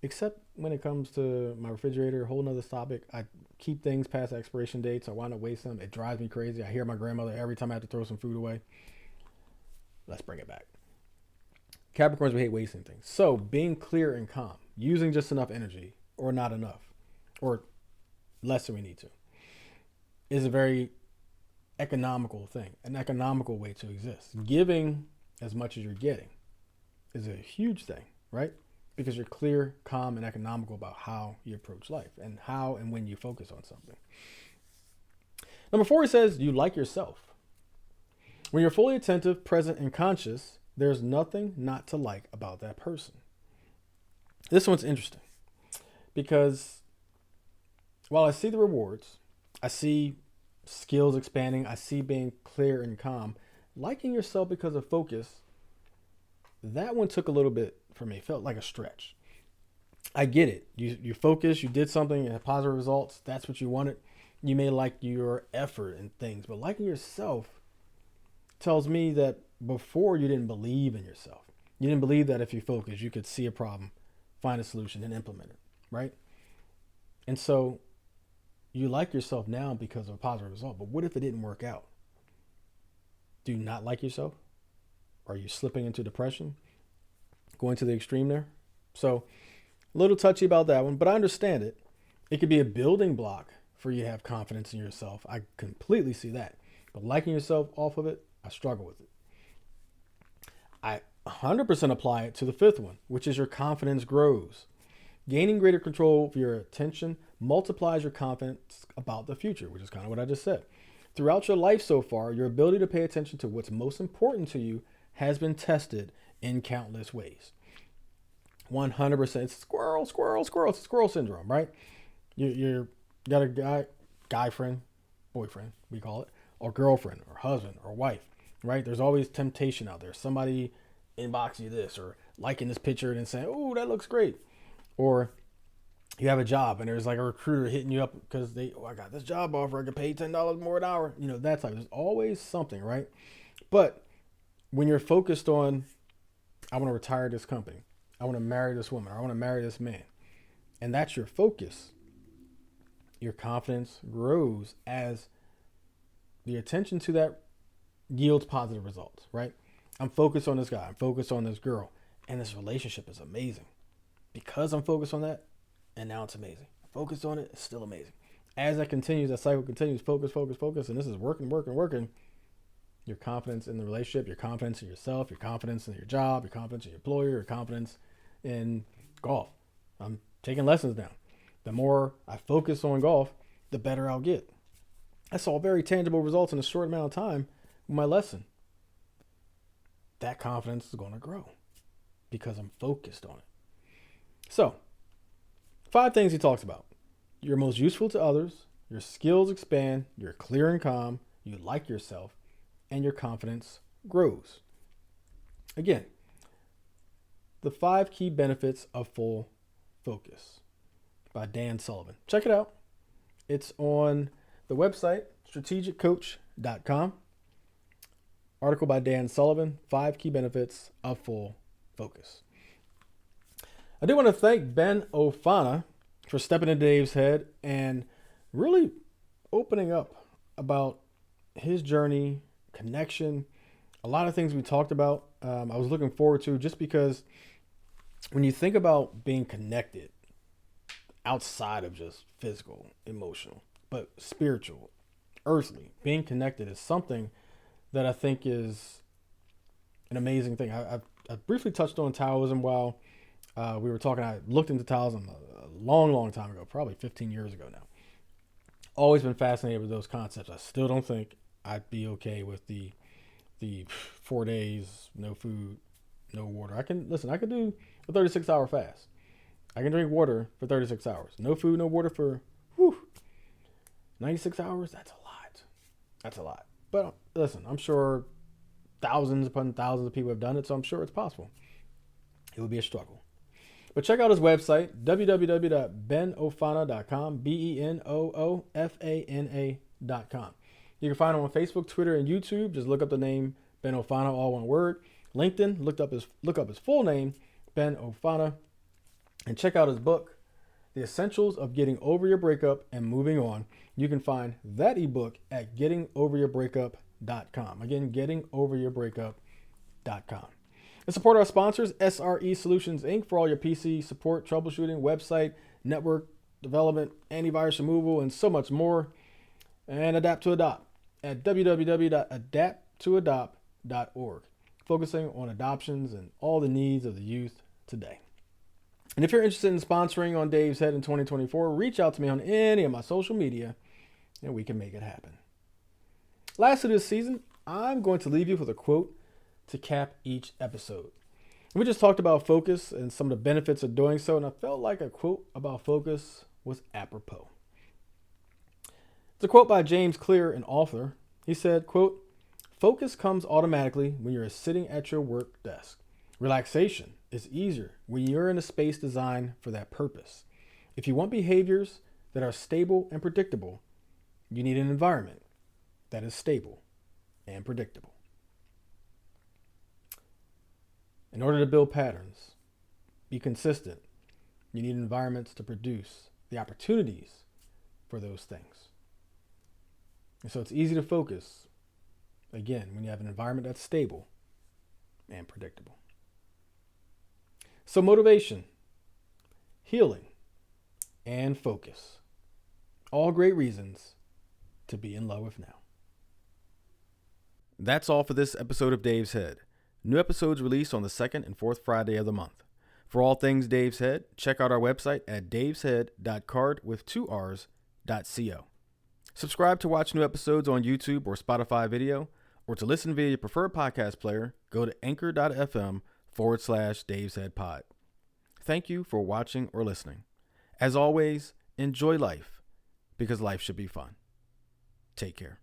Except when it comes to my refrigerator, a whole nother topic. I keep things past expiration dates. So I wind up wasting them. It drives me crazy. I hear my grandmother every time I have to throw some food away. Let's bring it back. Capricorns, we hate wasting things. So being clear and calm, using just enough energy or not enough, or less than we need to, is a very economical thing, an economical way to exist. Giving as much as you're getting is a huge thing, right? Because you're clear, calm, and economical about how you approach life and how and when you focus on something. Number 4, he says you like yourself. When you're fully attentive, present, and conscious, there's nothing not to like about that person. This one's interesting because while I see the rewards, I see skills expanding, I see being clear and calm, liking yourself because of focus, that one took a little bit for me. It felt like a stretch. I get it. You focus, you did something, and had positive results. That's what you wanted. You may like your effort and things, but liking yourself tells me that before you didn't believe in yourself. You didn't believe that if you focus, you could see a problem, find a solution, and implement it, right? And so you like yourself now because of a positive result. But what if it didn't work out? Do you not like yourself? Are you slipping into depression? Going to the extreme there? So a little touchy about that one, but I understand it. It could be a building block for you to have confidence in yourself. I completely see that. But liking yourself off of it, I struggle with it. I 100% apply it to the fifth one, which is your confidence grows. Gaining greater control of your attention multiplies your confidence about the future, which is kind of what I just said. Throughout your life so far, your ability to pay attention to what's most important to you has been tested in countless ways. 100%. It's squirrel syndrome, right? You got a guy friend, boyfriend, we call it, or girlfriend, or husband, or wife, right? There's always temptation out there. Somebody inbox you this, or liking this picture and saying, "Oh, that looks great," or you have a job and there's like a recruiter hitting you up because I got this job offer, I can pay $10 more an hour. That type. There's always something, right? But when you're focused on, I want to retire this company, I want to marry this woman, or I want to marry this man, and that's your focus, your confidence grows as the attention to that yields positive results, right? I'm focused on this guy, I'm focused on this girl, and this relationship is amazing because I'm focused on that. And now it's amazing. Focused on it, it's still amazing. As that continues, that cycle continues, focus, and this is working. Your confidence in the relationship, your confidence in yourself, your confidence in your job, your confidence in your employer, your confidence in golf. I'm taking lessons now. The more I focus on golf, the better I'll get. I saw very tangible results in a short amount of time with my lesson. That confidence is going to grow because I'm focused on it. So, 5 things he talks about. You're most useful to others, your skills expand, you're clear and calm, you like yourself, and your confidence grows. Again, the 5 key benefits of full focus by Dan Sullivan. Check it out. It's on the website, strategiccoach.com. Article by Dan Sullivan, 5 key benefits of full focus. I do want to thank Ben Oofana for stepping into Dave's head and really opening up about his journey, connection, a lot of things we talked about. I was looking forward to, just because when you think about being connected outside of just physical, emotional, but spiritual, earthly, being connected is something that I think is an amazing thing. I briefly touched on Taoism while we were talking. I looked into Taoism a long time ago, probably 15 years ago now. Always been fascinated with those concepts. I still don't think I'd be okay with the 4 days, no food, no water. I can do a 36-hour fast. I can drink water for 36 hours. No food, no water for 96 hours. That's a lot. But listen, I'm sure thousands upon thousands of people have done it, so I'm sure it's possible. It would be a struggle. But check out his website, www.benoofana.com, BENOOFANA.com. You can find him on Facebook, Twitter, and YouTube. Just look up the name Ben Oofana, all one word. LinkedIn, look up his full name, Ben Oofana, and check out his book, The Essentials of Getting Over Your Breakup and Moving On. You can find that ebook at gettingoveryourbreakup.com. Again, gettingoveryourbreakup.com. And support our sponsors, SRE Solutions, Inc., for all your PC support, troubleshooting, website, network development, antivirus removal, and so much more. And Adapt to Adopt at www.adapttoadopt.org, focusing on adoptions and all the needs of the youth today. And if you're interested in sponsoring on Dave's Head in 2024, reach out to me on any of my social media and we can make it happen. Lastly this season, I'm going to leave you with a quote to cap each episode. We just talked about focus and some of the benefits of doing so, and I felt like a quote about focus was apropos. It's a quote by James Clear, an author. He said, quote, "Focus comes automatically when you're sitting at your work desk. Relaxation is easier when you're in a space designed for that purpose. If you want behaviors that are stable and predictable, you need an environment that is stable and predictable." In order to build patterns, be consistent, you need environments to produce the opportunities for those things. And so it's easy to focus, again, when you have an environment that's stable and predictable. So motivation, healing, and focus. All great reasons to be in love with now. That's all for this episode of Dave's Head. New episodes release on the second and fourth Friday of the month. For all things Dave's Head, check out our website at daveshead.card.co. Subscribe to watch new episodes on YouTube or Spotify video, or to listen via your preferred podcast player, go to anchor.fm/Dave's Head Pod. Thank you for watching or listening. As always, enjoy life, because life should be fun. Take care.